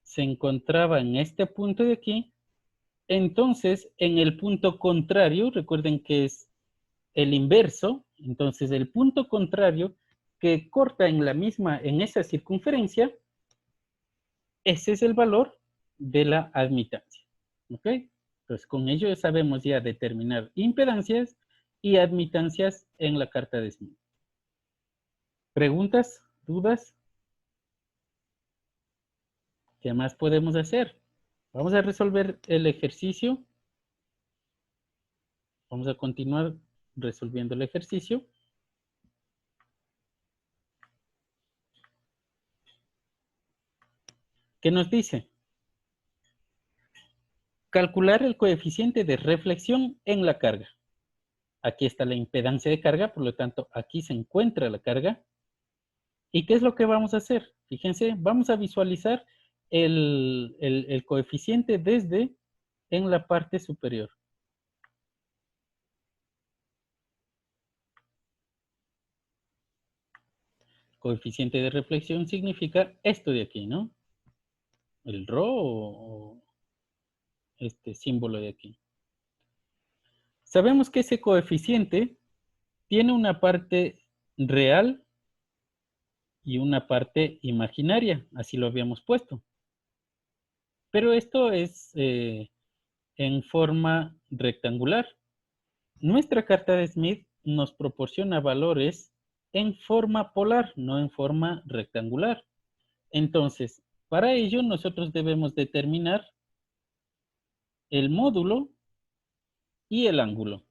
se encontraba en este punto de aquí, entonces en el punto contrario, recuerden que es el inverso, entonces el punto contrario que corta en esa circunferencia, ese es el valor de la admitancia. ¿Ok? Entonces con ello sabemos ya determinar impedancias y admitancias en la carta de Smith. ¿Preguntas? ¿Dudas? ¿Qué más podemos hacer? Vamos a resolver el ejercicio. Vamos a continuar resolviendo el ejercicio. ¿Qué nos dice? Calcular el coeficiente de reflexión en la carga. Aquí está la impedancia de carga, por lo tanto, aquí se encuentra la carga. ¿Y qué es lo que vamos a hacer? Fíjense, vamos a visualizar el coeficiente desde en la parte superior. Coeficiente de reflexión significa esto de aquí, ¿no? El ρ o este símbolo de aquí. Sabemos que ese coeficiente tiene una parte real y una parte imaginaria, así lo habíamos puesto. Pero esto es en forma rectangular. Nuestra carta de Smith nos proporciona valores en forma polar, no en forma rectangular. Entonces, Para ello, nosotros debemos determinar el módulo y el ángulo.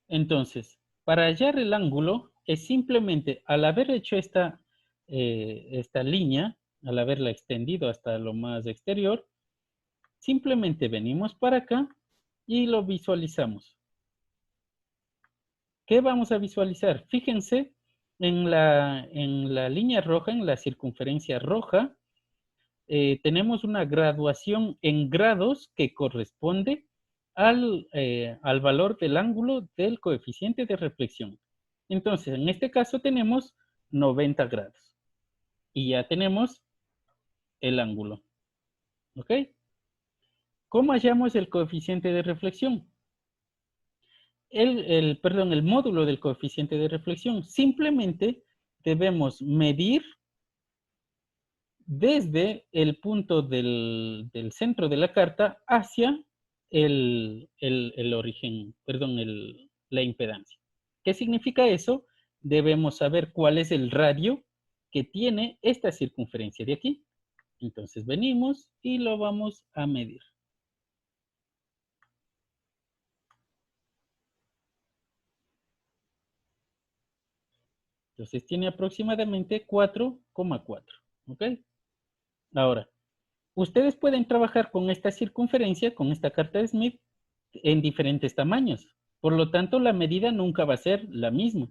Entonces, para hallar el ángulo, es simplemente al haber hecho esta línea, al haberla extendido hasta lo más exterior, simplemente venimos para acá y lo visualizamos. ¿Qué vamos a visualizar? Fíjense en la línea roja, en la circunferencia roja, tenemos una graduación en grados que corresponde al valor del ángulo del coeficiente de reflexión. Entonces, en este caso tenemos 90 grados. Y ya tenemos el ángulo. ¿Ok? ¿Cómo hallamos el coeficiente de reflexión? El módulo del coeficiente de reflexión. Simplemente debemos medir desde el punto del centro de la carta hacia el origen, perdón, la impedancia. ¿Qué significa eso? Debemos saber cuál es el radio que tiene esta circunferencia de aquí. Entonces venimos y lo vamos a medir. Entonces tiene aproximadamente 4,4. ¿Ok? Ahora, ustedes pueden trabajar con esta circunferencia, con esta carta de Smith, en diferentes tamaños. Por lo tanto, la medida nunca va a ser la misma.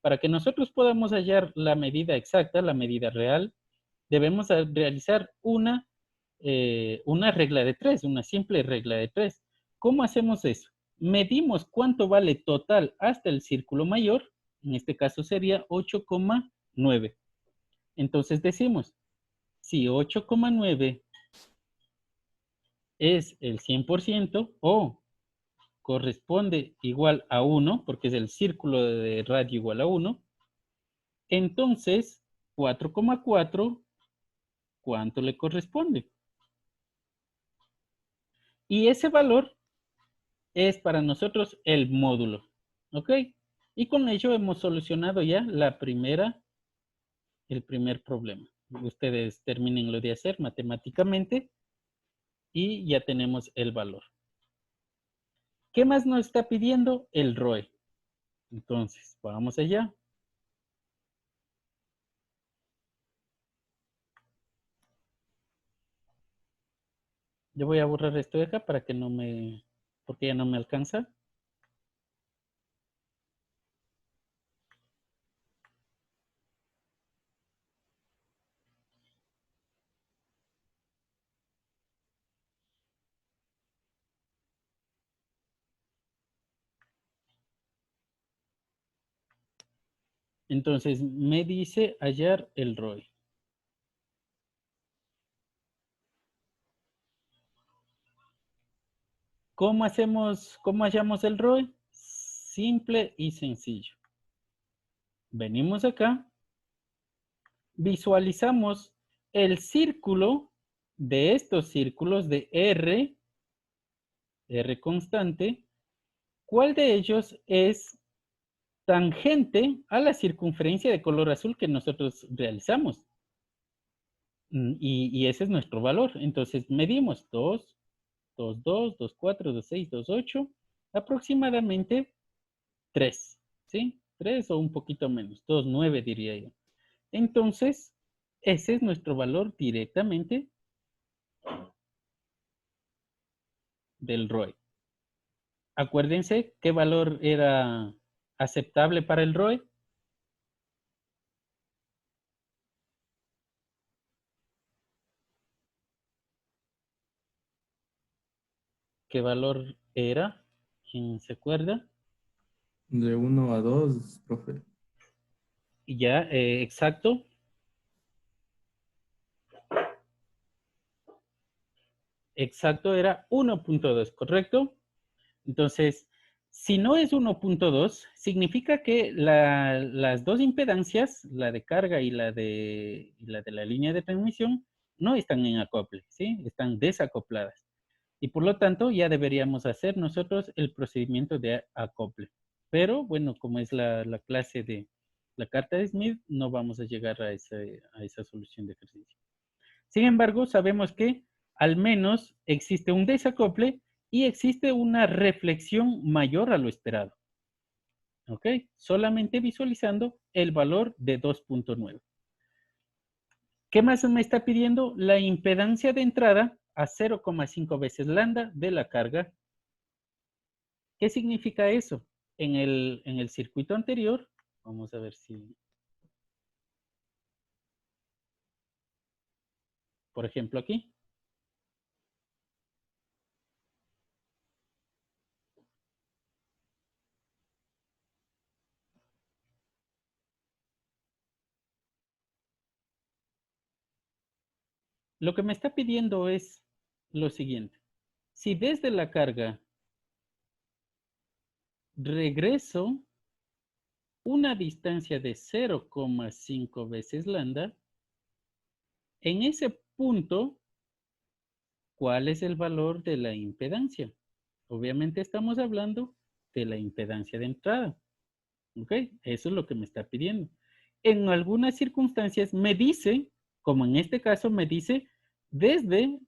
Para que nosotros podamos hallar la medida exacta, la medida real, debemos realizar una regla de 3, una simple regla de 3. ¿Cómo hacemos eso? Medimos cuánto vale total hasta el círculo mayor, en este caso sería 8,9. Entonces decimos, si 8,9 es el 100% o corresponde igual a 1, porque es el círculo de radio igual a 1, entonces 4,4, ¿cuánto le corresponde? Y ese valor es para nosotros el módulo, ¿ok? Y con ello hemos solucionado ya el primer problema. Ustedes terminenlo de hacer matemáticamente y ya tenemos el valor. ¿Qué más nos está pidiendo? El ROE. Entonces, vamos allá. Yo voy a borrar esto de acá para que no me, porque ya no me alcanza. Entonces, me dice hallar el ROE. ¿Cómo hallamos el ROE? Simple y sencillo. Venimos acá, visualizamos el círculo de estos círculos de R constante. ¿Cuál de ellos es tangente a la circunferencia de color azul que nosotros realizamos? Y ese es nuestro valor. Entonces medimos 2, 2, 2, 2, 4, 2, 6, 2, 8, aproximadamente 3, ¿sí? 3 o un poquito menos, 2, 9 diría yo. Entonces, ese es nuestro valor directamente del ROE. Acuérdense qué valor era aceptable para el ROE. ¿Qué valor era? ¿Quién se acuerda? De 1 a 2, profe. Y ya, exacto. Exacto, era 1.2, ¿correcto? Entonces, si no es 1.2, significa que las dos impedancias, la de carga y la de la línea de transmisión, no están en acople, ¿sí? Están desacopladas. Y por lo tanto, ya deberíamos hacer nosotros el procedimiento de acople. Pero, bueno, como es la clase de la carta de Smith, no vamos a llegar a esa solución de ejercicio. Sin embargo, sabemos que al menos existe un desacople y existe una reflexión mayor a lo esperado. ¿Ok? Solamente visualizando el valor de 2.9. ¿Qué más me está pidiendo? La impedancia de entrada a 0,5 veces lambda de la carga. ¿Qué significa eso? En el circuito anterior, vamos a ver si, por ejemplo, aquí. Lo que me está pidiendo es lo siguiente. Si desde la carga regreso una distancia de 0,5 veces lambda, en ese punto, ¿cuál es el valor de la impedancia? Obviamente estamos hablando de la impedancia de entrada. ¿Ok? Eso es lo que me está pidiendo. En algunas circunstancias me dice, como en este caso me dice, desde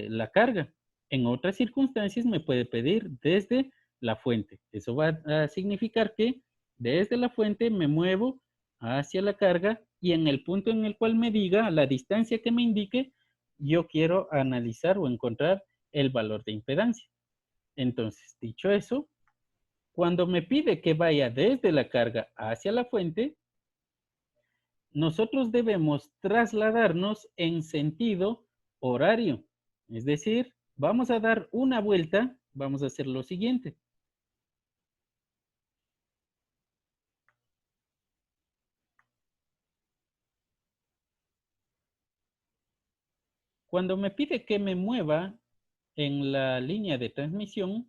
la carga. En otras circunstancias me puede pedir desde la fuente. Eso va a significar que desde la fuente me muevo hacia la carga y en el punto en el cual me diga, la distancia que me indique, yo quiero analizar o encontrar el valor de impedancia. Entonces, dicho eso, cuando me pide que vaya desde la carga hacia la fuente, nosotros debemos trasladarnos en sentido horario. Es decir, vamos a dar una vuelta, vamos a hacer lo siguiente. Cuando me pide que me mueva en la línea de transmisión,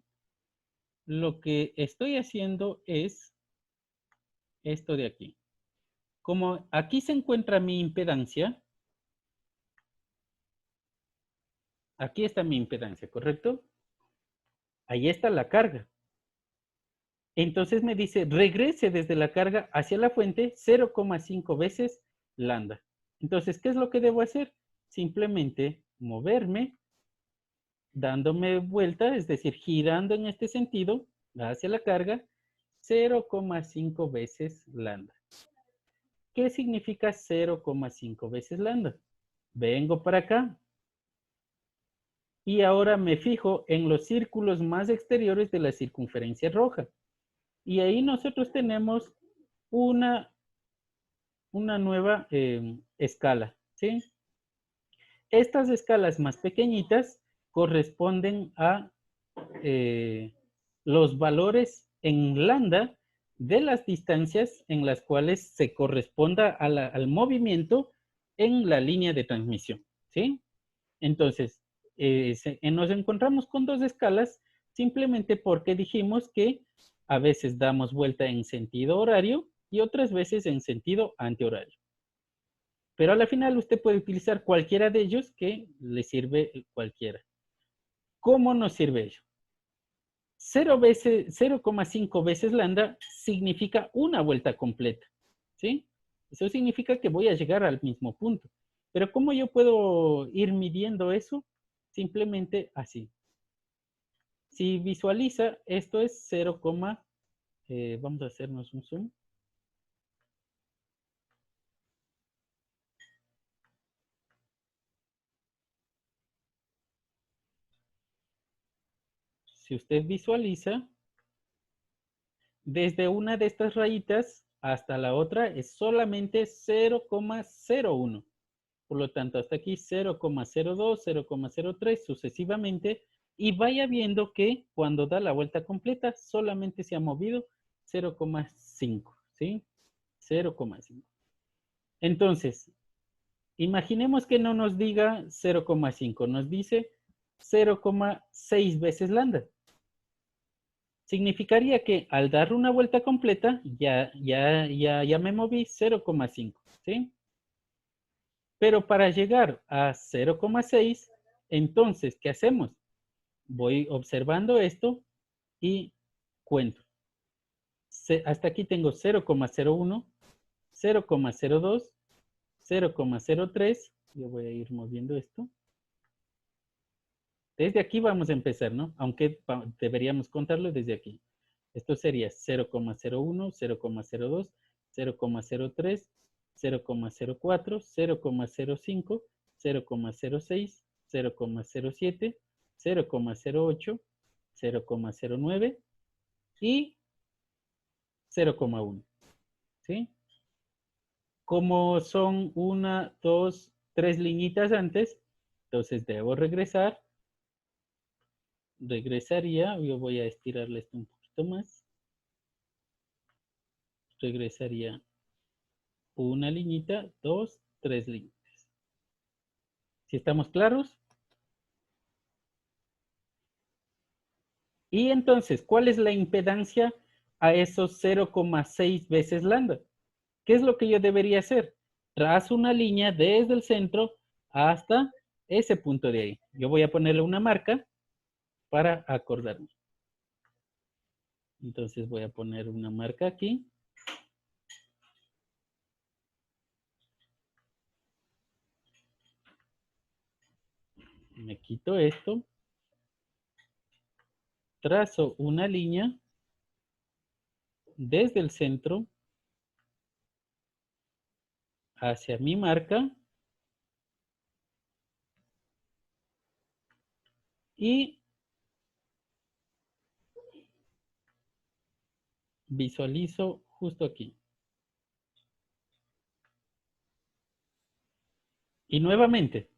lo que estoy haciendo es esto de aquí. Como aquí se encuentra mi impedancia, aquí está mi impedancia, ¿correcto? Ahí está la carga. Entonces me dice, regrese desde la carga hacia la fuente 0,5 veces lambda. Entonces, ¿qué es lo que debo hacer? Simplemente moverme, dándome vuelta, es decir, girando en este sentido hacia la carga 0,5 veces lambda. ¿Qué significa 0,5 veces lambda? Vengo para acá. Y ahora me fijo en los círculos más exteriores de la circunferencia roja. Y ahí nosotros tenemos una nueva escala, ¿sí? Estas escalas más pequeñitas corresponden a los valores en lambda de las distancias en las cuales se corresponda al movimiento en la línea de transmisión, ¿sí? Entonces, nos encontramos con dos escalas simplemente porque dijimos que a veces damos vuelta en sentido horario y otras veces en sentido antihorario. Pero a la final usted puede utilizar cualquiera de ellos que le sirve cualquiera. ¿Cómo nos sirve ello? 0,5 veces lambda significa una vuelta completa, ¿sí? Eso significa que voy a llegar al mismo punto. Pero ¿cómo yo puedo ir midiendo eso? Simplemente así. Si visualiza, esto es 0, vamos a hacernos un zoom. Si usted visualiza, desde una de estas rayitas hasta la otra es solamente 0,01. Por lo tanto, hasta aquí 0,02, 0,03 sucesivamente. Y vaya viendo que cuando da la vuelta completa solamente se ha movido 0,5, ¿sí? 0,5. Entonces, imaginemos que no nos diga 0,5, nos dice 0,6 veces lambda. Significaría que al dar una vuelta completa ya me moví 0,5, ¿sí? Pero para llegar a 0,6, entonces, ¿qué hacemos? Voy observando esto y cuento. Hasta aquí tengo 0,01, 0,02, 0,03 Yo voy a ir moviendo esto. Desde aquí vamos a empezar, ¿no? Aunque deberíamos contarlo desde aquí. Esto sería 0,01, 0,02, 0,03, 0,04, 0,05, 0,06, 0,07, 0,08, 0,09 y 0,1. ¿Sí? Como son 1, 2, 3 liñitas antes, entonces debo regresar. Regresaría, yo voy a estirarle esto un poquito más. Regresaría una liñita, 2, 3 liñitas. ¿Sí estamos claros? Y entonces, ¿cuál es la impedancia a esos 0,6 veces lambda? ¿Qué es lo que yo debería hacer? Trazo una línea desde el centro hasta ese punto de ahí. Yo voy a ponerle una marca para acordarme. Entonces voy a poner una marca aquí. Me quito esto. Trazo una línea desde el centro hacia mi marca y visualizo justo aquí. Y nuevamente,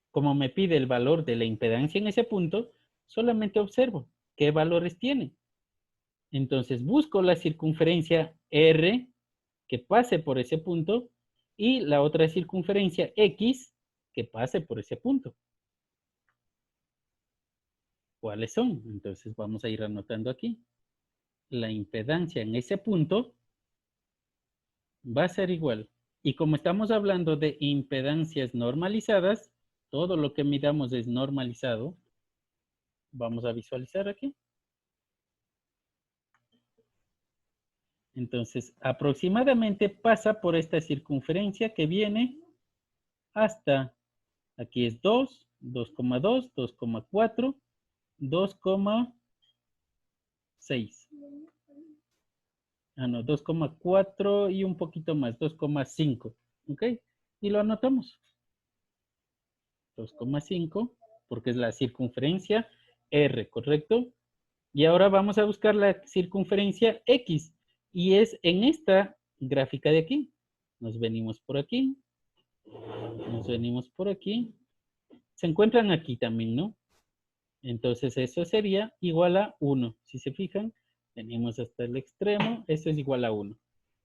como me pide el valor de la impedancia en ese punto, solamente observo qué valores tiene. Entonces busco la circunferencia R que pase por ese punto y la otra circunferencia X que pase por ese punto. ¿Cuáles son? Entonces vamos a ir anotando aquí. La impedancia en ese punto va a ser igual. Y como estamos hablando de impedancias normalizadas, todo lo que midamos es normalizado. Vamos a visualizar aquí. Entonces, aproximadamente pasa por esta circunferencia que viene hasta, aquí es 2, 2,2, 2,4, 2,6. Ah, no, 2,4 y un poquito más, 2,5. ¿Ok? Y lo anotamos. 2,5, porque es la circunferencia R, ¿correcto? Y ahora vamos a buscar la circunferencia X. Y es en esta gráfica de aquí. Nos venimos por aquí. Nos venimos por aquí. Se encuentran aquí también, ¿no? Entonces eso sería igual a 1. Si se fijan, venimos hasta el extremo. Esto es igual a 1.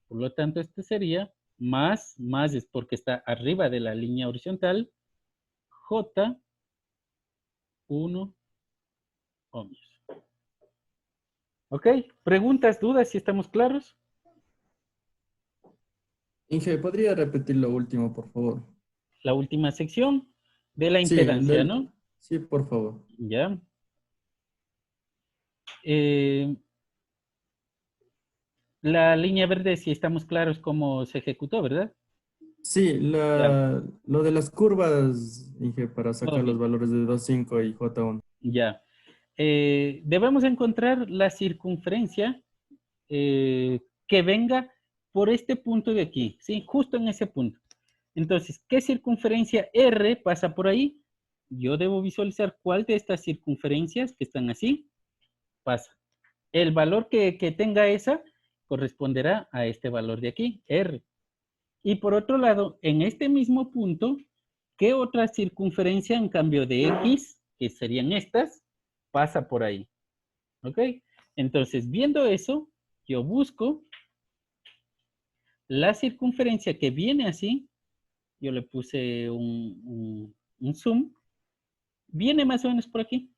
Por lo tanto, este sería más es porque está arriba de la línea horizontal, J 1 ohmios. ¿Ok? ¿Preguntas, dudas, si estamos claros? Inge, ¿podría repetir lo último, por favor? La última sección de la Sí, impedancia, ¿no? sí, por favor. Ya. La línea verde, si estamos claros cómo se ejecutó, ¿verdad? Sí, Ya. lo de las curvas, Inge, para sacar Ok, los valores de 2,5 y J1. ya. Debemos encontrar la circunferencia que venga por este punto de aquí, ¿sí? Justo en ese punto. Entonces, ¿qué circunferencia R pasa por ahí? Yo debo visualizar cuál de estas circunferencias que están así pasa. El valor que tenga esa corresponderá a este valor de aquí, R. Y por otro lado, en este mismo punto, ¿qué otra circunferencia en cambio de X, que serían estas, pasa por ahí? ¿Ok? Entonces, viendo eso, yo busco la circunferencia que viene así, yo le puse un zoom, viene más o menos por aquí.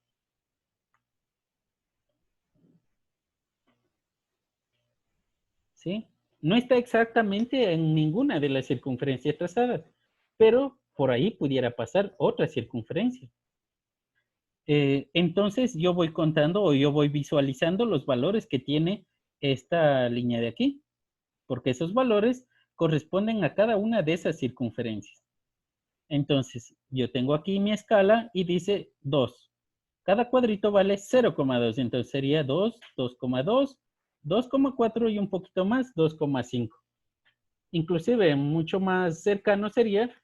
¿Sí? No está exactamente en ninguna de las circunferencias trazadas, pero por ahí pudiera pasar otra circunferencia. Entonces yo voy contando o yo voy visualizando los valores que tiene esta línea de aquí, porque esos valores corresponden a cada una de esas circunferencias. Entonces, yo tengo aquí mi escala y dice 2. Cada cuadrito vale 0,2. Entonces sería 2, 2,2, 2,4 y un poquito más, 2,5. Inclusive, mucho más cercano sería,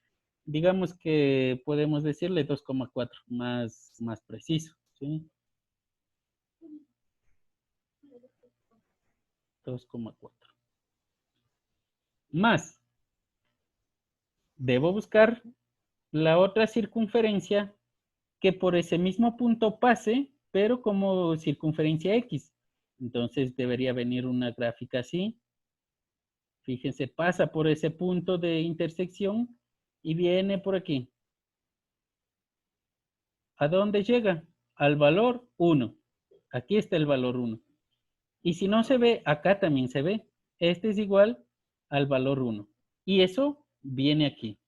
digamos que podemos decirle 2,4, más preciso, ¿sí? 2,4. Más, debo buscar la otra circunferencia que por ese mismo punto pase, pero como circunferencia X. Entonces debería venir una gráfica así. Fíjense, pasa por ese punto de intersección y viene por aquí. ¿A dónde llega? Al valor 1. Aquí está el valor 1. Y si no se ve, acá también se ve. Este es igual al valor 1. Y eso viene aquí.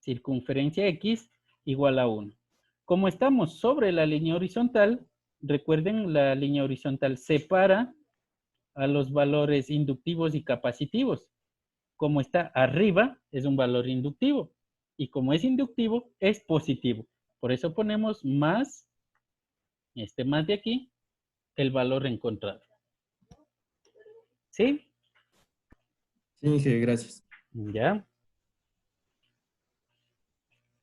Circunferencia X igual a 1. Como estamos sobre la línea horizontal, recuerden, la línea horizontal separa a los valores inductivos y capacitivos. Como está arriba, es un valor inductivo. Y como es inductivo, es positivo. Por eso ponemos más, este más de aquí, el valor encontrado. ¿Sí? Sí, Inge, gracias. ¿Ya?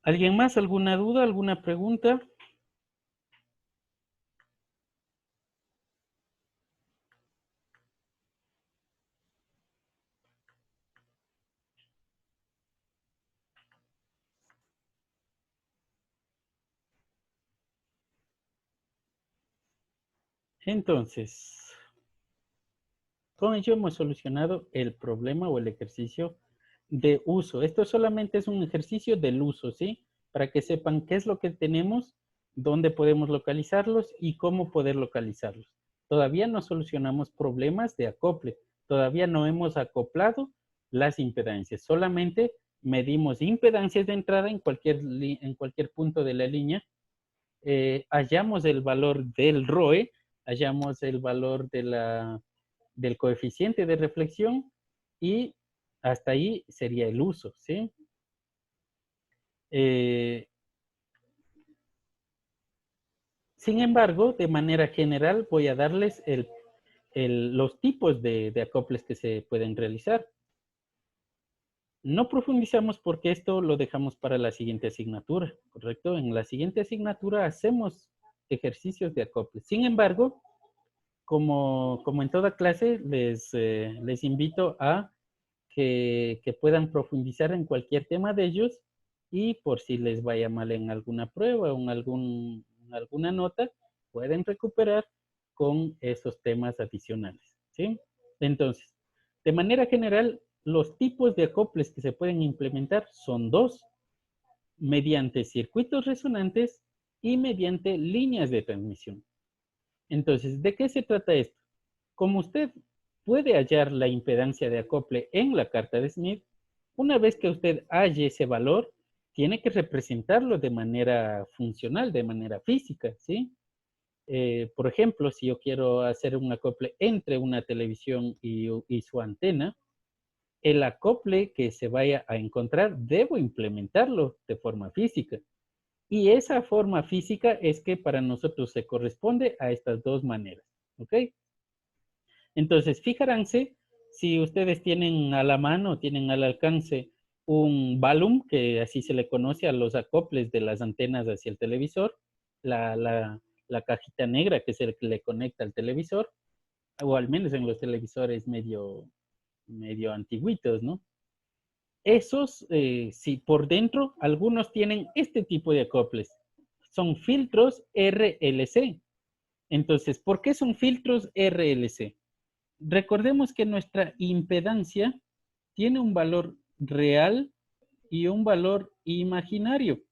¿Alguien más? ¿Alguna duda? ¿Alguna pregunta? Entonces, con ello hemos solucionado el problema o el ejercicio de uso. Esto solamente es un ejercicio del uso, ¿sí? Para que sepan qué es lo que tenemos, dónde podemos localizarlos y cómo poder localizarlos. Todavía no solucionamos problemas de acople. Todavía no hemos acoplado las impedancias. Solamente medimos impedancias de entrada en cualquier punto de la línea. Hallamos el valor del ROE, hallamos el valor del coeficiente de reflexión y hasta ahí sería el uso, ¿sí? Sin embargo, de manera general voy a darles los tipos de acoples que se pueden realizar. No profundizamos porque esto lo dejamos para la siguiente asignatura, ¿correcto? En la siguiente asignatura hacemos ejercicios de acople. Sin embargo, como en toda clase, les invito a que puedan profundizar en cualquier tema de ellos y por si les vaya mal en alguna prueba o en alguna nota, pueden recuperar con esos temas adicionales, ¿sí? Entonces, de manera general, los tipos de acoples que se pueden implementar son dos, mediante circuitos resonantes y mediante líneas de transmisión. Entonces, ¿de qué se trata esto? Como usted puede hallar la impedancia de acople en la carta de Smith, una vez que usted halle ese valor, tiene que representarlo de manera funcional, de manera física, ¿sí? Por ejemplo, si yo quiero hacer un acople entre una televisión y su antena, el acople que se vaya a encontrar, debo implementarlo de forma física. Y esa forma física es que para nosotros se corresponde a estas dos maneras, ¿ok? Entonces, fíjense, si ustedes tienen a la mano, tienen al alcance un balum, que así se le conoce a los acoples de las antenas hacia el televisor, la cajita negra que se le conecta al televisor, o al menos en los televisores medio antiguitos, ¿no? Esos, sí, por dentro, algunos tienen este tipo de acoples. Son filtros RLC. Entonces, ¿por qué son filtros RLC? Recordemos que nuestra impedancia tiene un valor real y un valor imaginario.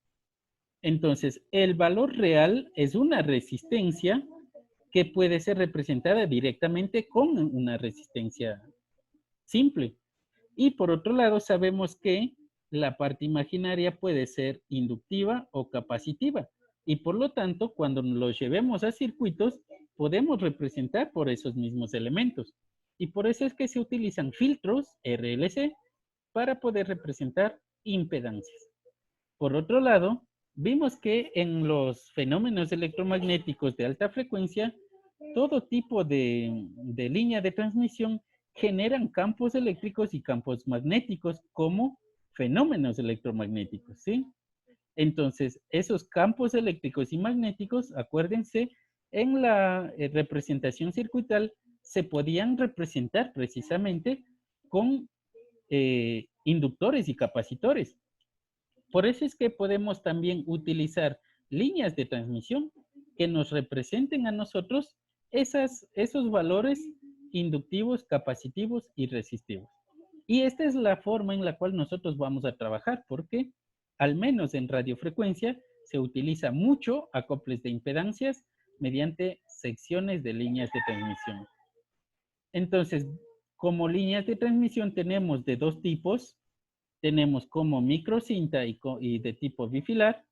Entonces, el valor real es una resistencia que puede ser representada directamente con una resistencia simple. Y por otro lado, sabemos que la parte imaginaria puede ser inductiva o capacitiva. Y por lo tanto, cuando lo llevemos a circuitos, podemos representar por esos mismos elementos. Y por eso es que se utilizan filtros RLC para poder representar impedancias. Por otro lado, vimos que en los fenómenos electromagnéticos de alta frecuencia, todo tipo de línea de transmisión generan campos eléctricos y campos magnéticos como fenómenos electromagnéticos, ¿sí? Entonces, esos campos eléctricos y magnéticos, acuérdense, en la representación circuital se podían representar precisamente con inductores y capacitores. Por eso es que podemos también utilizar líneas de transmisión que nos representen a nosotros esos valores inductivos, capacitivos y resistivos. Y esta es la forma en la cual nosotros vamos a trabajar, porque al menos en radiofrecuencia se utiliza mucho acoples de impedancias mediante secciones de líneas de transmisión. Entonces, como líneas de transmisión tenemos de dos tipos. Tenemos como microcinta y de tipo bifilar.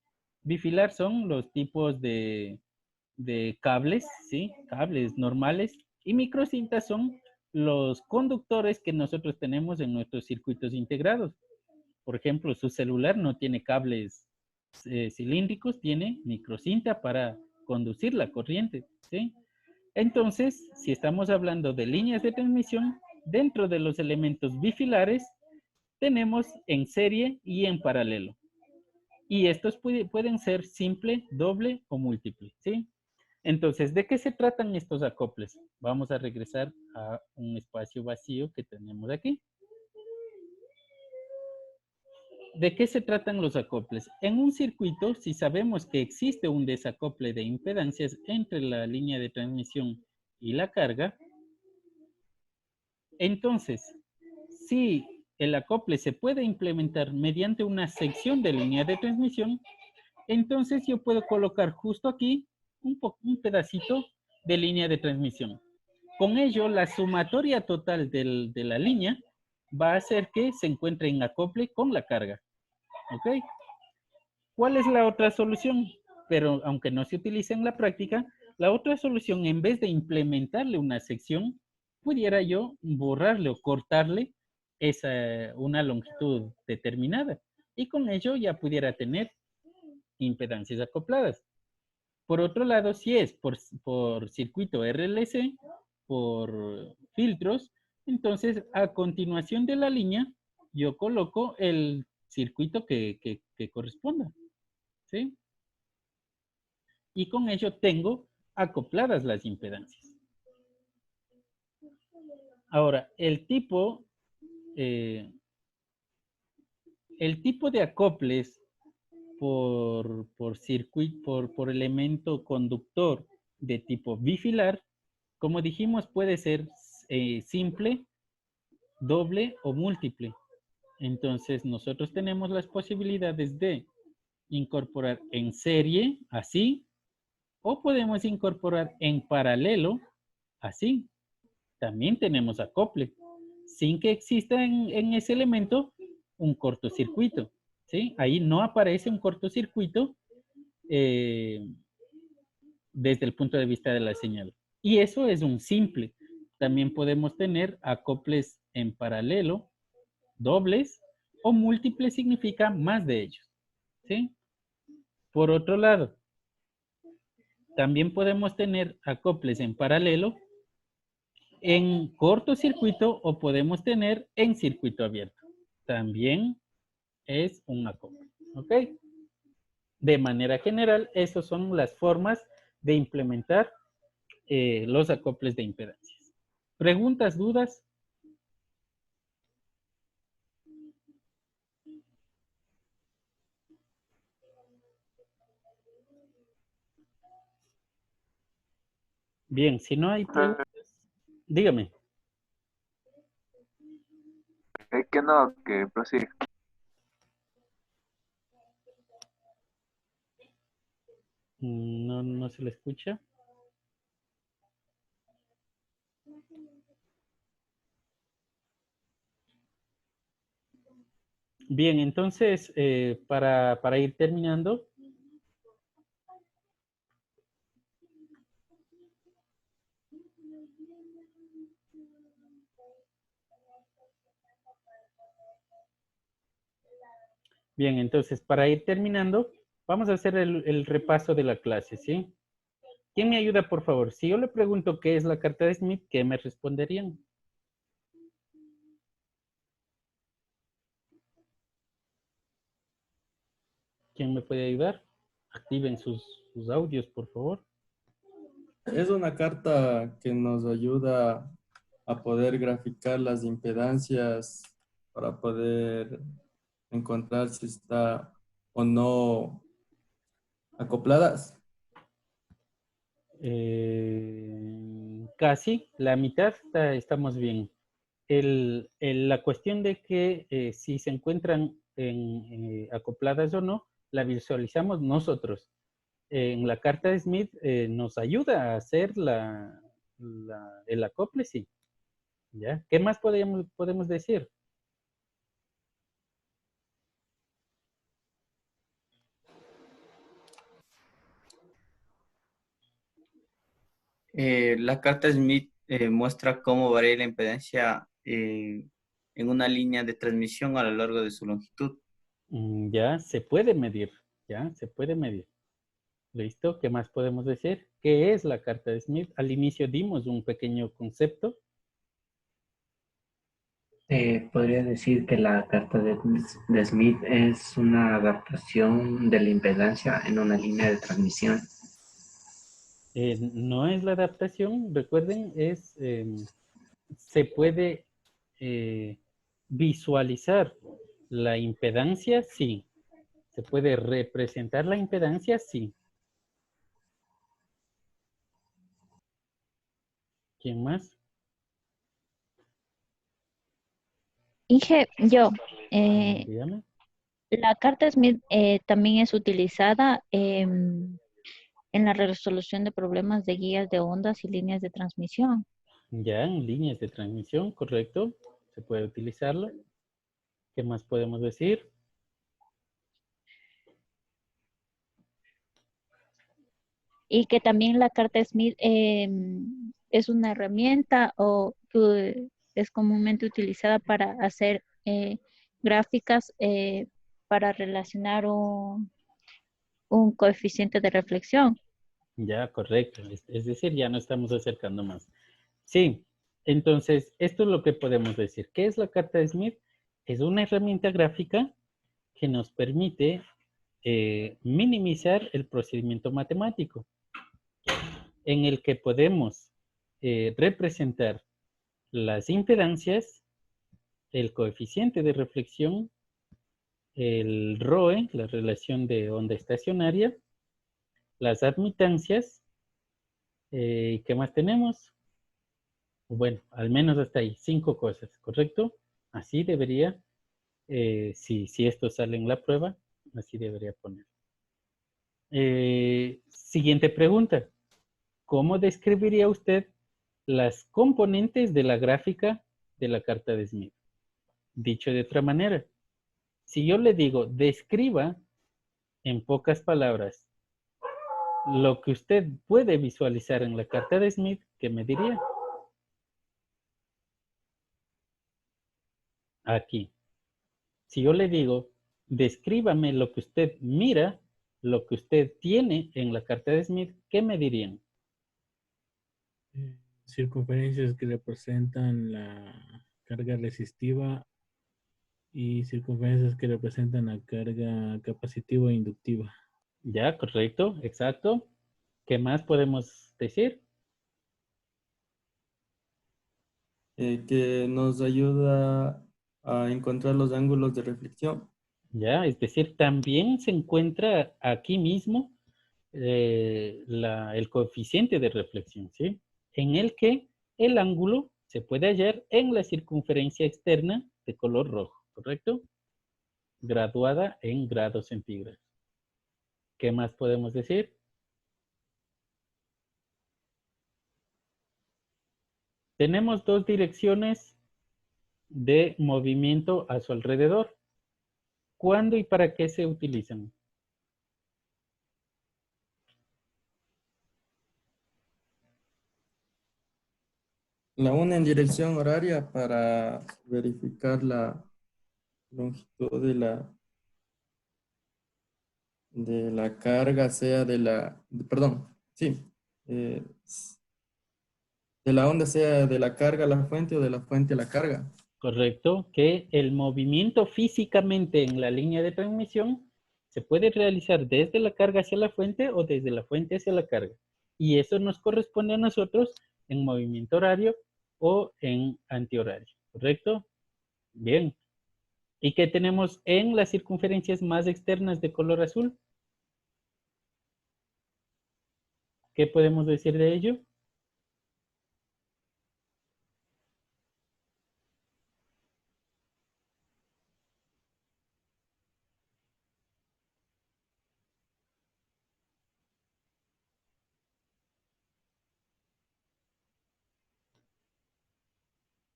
Bifilar son los tipos de cables, ¿sí? Cables normales. Y microcintas son los conductores que nosotros tenemos en nuestros circuitos integrados. Por ejemplo, su celular no tiene cables cilíndricos, tiene microcinta para conducir la corriente, ¿sí? Entonces, si estamos hablando de líneas de transmisión, dentro de los elementos bifilares, tenemos en serie y en paralelo. Y estos pueden ser simple, doble o múltiple, ¿sí? Entonces, ¿de qué se tratan estos acoples? Vamos a regresar a un espacio vacío que tenemos aquí. ¿De qué se tratan los acoples? En un circuito, si sabemos que existe un desacople de impedancias entre la línea de transmisión y la carga, entonces, si el acople se puede implementar mediante una sección de línea de transmisión, entonces yo puedo colocar justo aquí un pedacito de línea de transmisión. Con ello, la sumatoria total de la línea va a hacer que se encuentre en acople con la carga. ¿Ok? ¿Cuál es la otra solución? Pero aunque no se utilice en la práctica, la otra solución, en vez de implementarle una sección, pudiera yo borrarle o cortarle una longitud determinada. Y con ello ya pudiera tener impedancias acopladas. Por otro lado, si es por circuito RLC, por filtros, entonces a continuación de la línea, yo coloco el circuito que corresponda, ¿sí? Y con ello tengo acopladas las impedancias. Ahora, el tipo de acoples por elemento conductor de tipo bifilar, como dijimos, puede ser simple, doble o múltiple. Entonces, nosotros tenemos las posibilidades de incorporar en serie, así, o podemos incorporar en paralelo, así. También tenemos acople, sin que exista en ese elemento un cortocircuito, ¿sí? Ahí no aparece un cortocircuito desde el punto de vista de la señal. Y eso es un simple. También podemos tener acoples en paralelo, dobles, o múltiples significa más de ellos, ¿sí? Por otro lado, también podemos tener acoples en paralelo, en cortocircuito o podemos tener en circuito abierto. También es un acople, ¿ok? De manera general, esas son las formas de implementar los acoples de impedancias. ¿Preguntas, dudas? Bien, si no hay preguntas, dígame. Que no, que prosigue. No, no se le escucha. Bien, entonces, para ir terminando, Bien, entonces, para ir terminando, vamos a hacer el repaso de la clase, ¿sí? ¿Quién me ayuda, por favor? Si yo le pregunto qué es la carta de Smith, ¿qué me responderían? ¿Quién me puede ayudar? Activen sus audios, por favor. Es una carta que nos ayuda a poder graficar las impedancias para poder encontrar si está o no acopladas. Casi, la mitad estamos bien. La cuestión de que si se encuentran acopladas o no, la visualizamos nosotros. En la carta de Smith nos ayuda a hacer el acople, sí. ¿Ya? ¿Qué más podemos decir? La carta Smith muestra cómo varía la impedancia en una línea de transmisión a lo largo de su longitud. Ya se puede medir, ya se puede medir. ¿Listo? ¿Qué más podemos decir? ¿Qué es la carta de Smith? Al inicio dimos un pequeño concepto. Podría decir que la carta de Smith es una adaptación de la impedancia en una línea de transmisión. No es la adaptación, recuerden, se puede visualizar la impedancia, sí. Se puede representar la impedancia, sí. ¿Quién más? Inge, Dígame. la carta Smith también es utilizada en la resolución de problemas de guías de ondas y líneas de transmisión. Ya en líneas de transmisión, correcto. Se puede utilizarlo. ¿Qué más podemos decir? Y que también la carta Smith es una herramienta o que es comúnmente utilizada para hacer gráficas para relacionar un coeficiente de reflexión. Ya, correcto. Es decir, ya no estamos acercando más. Sí, entonces, esto es lo que podemos decir. ¿Qué es la carta de Smith? Es una herramienta gráfica que nos permite minimizar el procedimiento matemático, en el que podemos representar las impedancias, el coeficiente de reflexión, el ROE, la relación de onda estacionaria, las admitancias, ¿qué más tenemos? Bueno, al menos hasta ahí, 5 cosas, ¿correcto? Así debería, si esto sale en la prueba, así debería poner. Siguiente pregunta. ¿Cómo describiría usted las componentes de la gráfica de la carta de Smith? Dicho de otra manera, si yo le digo, describa en pocas palabras lo que usted puede visualizar en la carta de Smith, ¿qué me diría? Aquí. Si yo le digo, descríbame lo que usted mira, lo que usted tiene en la carta de Smith, ¿qué me dirían? Circunferencias que representan la carga resistiva y circunferencias que representan la carga capacitiva e inductiva. Ya, correcto, exacto. ¿Qué más podemos decir? Que nos ayuda a encontrar los ángulos de reflexión. Ya, es decir, también se encuentra aquí mismo el coeficiente de reflexión, ¿sí? En el que el ángulo se puede hallar en la circunferencia externa de color rojo, ¿correcto? Graduada en grados centígrados. ¿Qué más podemos decir? Tenemos dos direcciones de movimiento a su alrededor. ¿Cuándo y para qué se utilizan? La una en dirección horaria para verificar la longitud de la de la carga sea de la, perdón, sí, de la onda sea de la carga a la fuente o de la fuente a la carga. Correcto, que el movimiento físicamente en la línea de transmisión se puede realizar desde la carga hacia la fuente o desde la fuente hacia la carga. Y eso nos corresponde a nosotros en movimiento horario o en antihorario, ¿correcto? Bien. ¿Y qué tenemos en las circunferencias más externas de color azul? ¿Qué podemos decir de ello?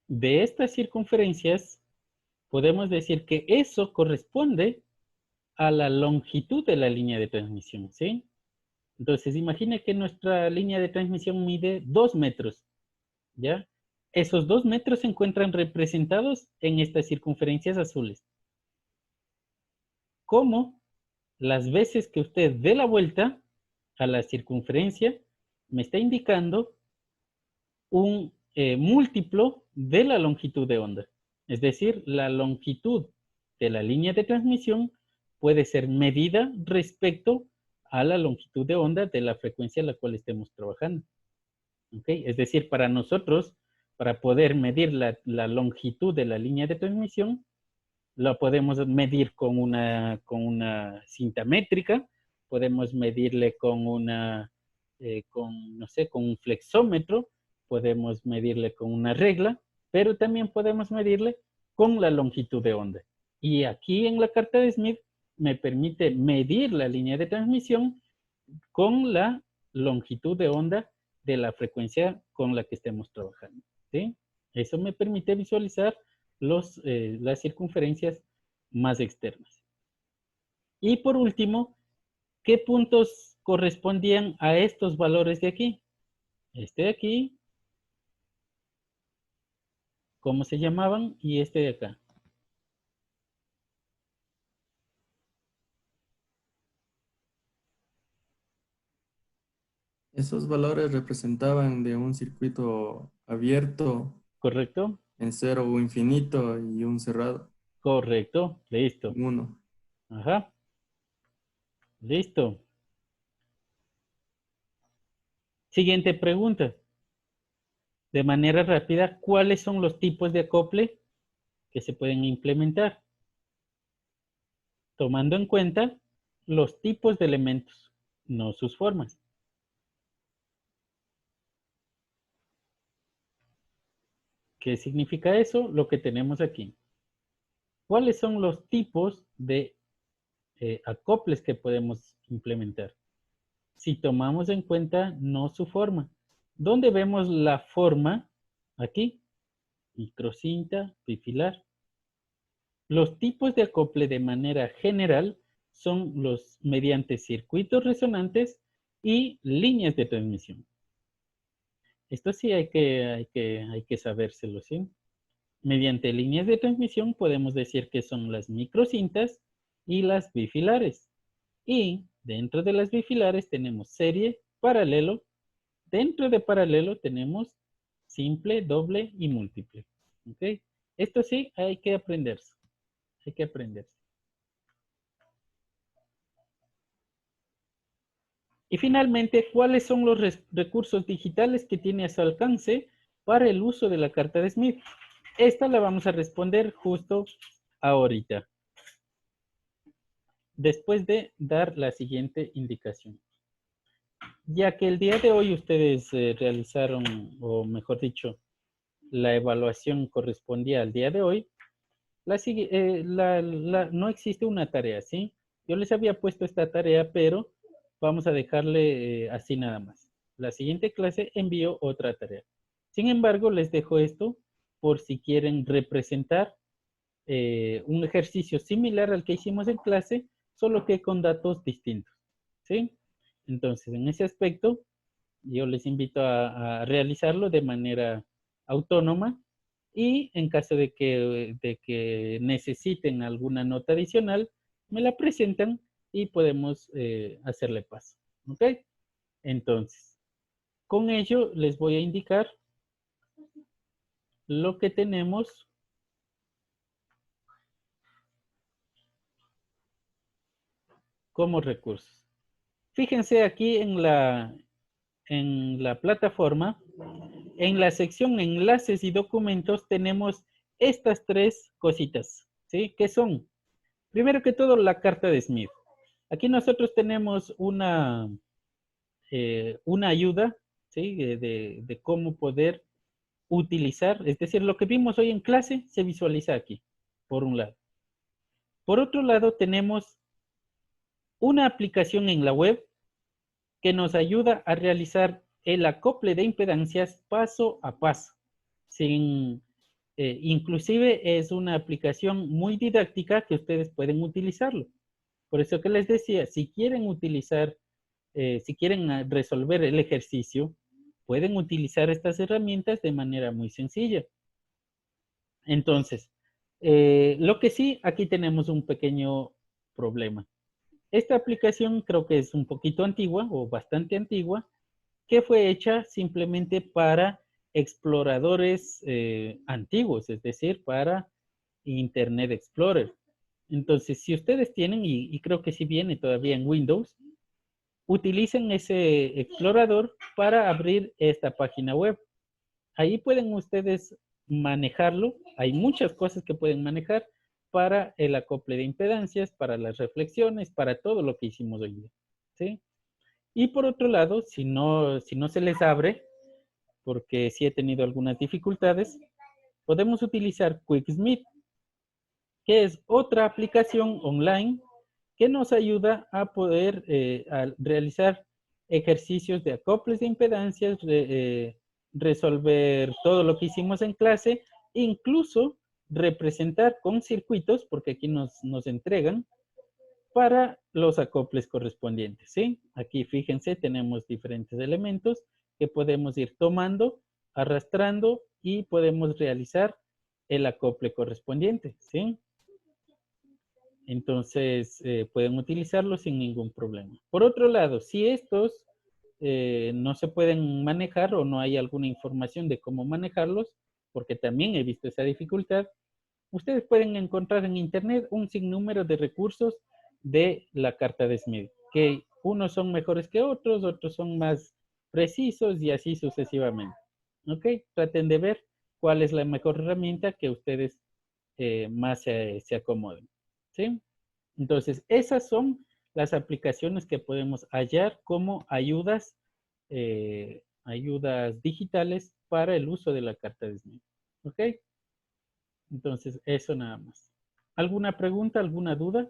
De estas circunferencias, podemos decir que eso corresponde a la longitud de la línea de transmisión, ¿sí? Entonces, imagine que nuestra línea de transmisión mide 2 metros, ¿ya? Esos 2 metros se encuentran representados en estas circunferencias azules. Como las veces que usted dé la vuelta a la circunferencia, me está indicando un múltiplo de la longitud de onda. Es decir, la longitud de la línea de transmisión puede ser medida respecto a la longitud de onda de la frecuencia a la cual estemos trabajando. ¿Okay? Es decir, para nosotros, para poder medir la longitud de la línea de transmisión, la podemos medir con una cinta métrica, podemos medirle con no sé, con un flexómetro, podemos medirle con una regla, pero también podemos medirle con la longitud de onda. Y aquí en la carta de Smith me permite medir la línea de transmisión con la longitud de onda de la frecuencia con la que estemos trabajando, ¿sí? Eso me permite visualizar las circunferencias más externas. Y por último, ¿qué puntos correspondían a estos valores de aquí? Este de aquí, ¿cómo se llamaban? Y este de acá. Esos valores representaban de un circuito abierto ¿Correcto? en cero o infinito y un cerrado Correcto. Listo. en uno. Ajá. Listo. Siguiente pregunta. De manera rápida, ¿cuáles son los tipos de acople que se pueden implementar? Tomando en cuenta los tipos de elementos, no sus formas. ¿Qué significa eso? Lo que tenemos aquí. ¿Cuáles son los tipos de acoples que podemos implementar? Si tomamos en cuenta no su forma. ¿Dónde vemos la forma? Aquí. Microcinta, bifilar. Los tipos de acople de manera general son los mediante circuitos resonantes y líneas de transmisión. Esto sí hay que sabérselo, ¿sí? Mediante líneas de transmisión podemos decir que son las microcintas y las bifilares. Y dentro de las bifilares tenemos serie, paralelo. Dentro de paralelo tenemos simple, doble y múltiple. ¿Ok? Esto sí hay que aprenderse. Hay que aprenderse. Y finalmente, ¿cuáles son los recursos digitales que tiene a su alcance para el uso de la carta de Smith? Esta la vamos a responder justo ahorita, después de dar la siguiente indicación. Ya que el día de hoy ustedes realizaron, o mejor dicho, la evaluación correspondía al día de hoy, no existe una tarea, ¿sí? Yo les había puesto esta tarea, pero vamos a dejarle así nada más. La siguiente clase envío otra tarea. Sin embargo, les dejo esto por si quieren representar un ejercicio similar al que hicimos en clase, solo que con datos distintos, ¿sí? Entonces, en ese aspecto, yo les invito a realizarlo de manera autónoma y en caso de que necesiten alguna nota adicional, me la presentan y podemos hacerle paso. ¿Ok? Entonces, con ello les voy a indicar lo que tenemos como recursos. Fíjense aquí en la plataforma, en la sección enlaces y documentos tenemos estas tres cositas, ¿sí? ¿Qué son? Primero que todo, la carta de Smith. Aquí nosotros tenemos una ayuda, ¿sí? De cómo poder utilizar, es decir, lo que vimos hoy en clase se visualiza aquí, por un lado. Por otro lado, tenemos una aplicación en la web que nos ayuda a realizar el acople de impedancias paso a paso. Inclusive es una aplicación muy didáctica que ustedes pueden utilizarlo. Por eso que les decía, si quieren utilizar, si quieren resolver el ejercicio, pueden utilizar estas herramientas de manera muy sencilla. Entonces, lo que sí, aquí tenemos un pequeño problema. Esta aplicación creo que es un poquito antigua o bastante antigua, que fue hecha simplemente para exploradores antiguos, es decir, para Internet Explorer. Entonces, si ustedes tienen, y creo que sí viene todavía en Windows, utilicen ese explorador para abrir esta página web. Ahí pueden ustedes manejarlo. Hay muchas cosas que pueden manejar para el acople de impedancias, para las reflexiones, para todo lo que hicimos hoy día, ¿sí? Y por otro lado, si no se les abre, porque sí he tenido algunas dificultades, podemos utilizar QuickSmith, que es otra aplicación online que nos ayuda a poder a realizar ejercicios de acoples de impedancias, resolver todo lo que hicimos en clase, incluso representar con circuitos, porque aquí nos entregan, para los acoples correspondientes, ¿sí? Aquí fíjense, tenemos diferentes elementos que podemos ir tomando, arrastrando y podemos realizar el acople correspondiente, ¿sí? Entonces, pueden utilizarlo sin ningún problema. Por otro lado, si estos no se pueden manejar o no hay alguna información de cómo manejarlos, porque también he visto esa dificultad, ustedes pueden encontrar en Internet un sinnúmero de recursos de la carta de Smith, que unos son mejores que otros son más precisos y así sucesivamente. ¿Ok? Traten de ver cuál es la mejor herramienta que ustedes más se acomoden. ¿Sí? Entonces, esas son las aplicaciones que podemos hallar como ayudas, ayudas digitales para el uso de la carta de Smith. ¿Ok? Entonces, eso nada más. ¿Alguna pregunta, alguna duda?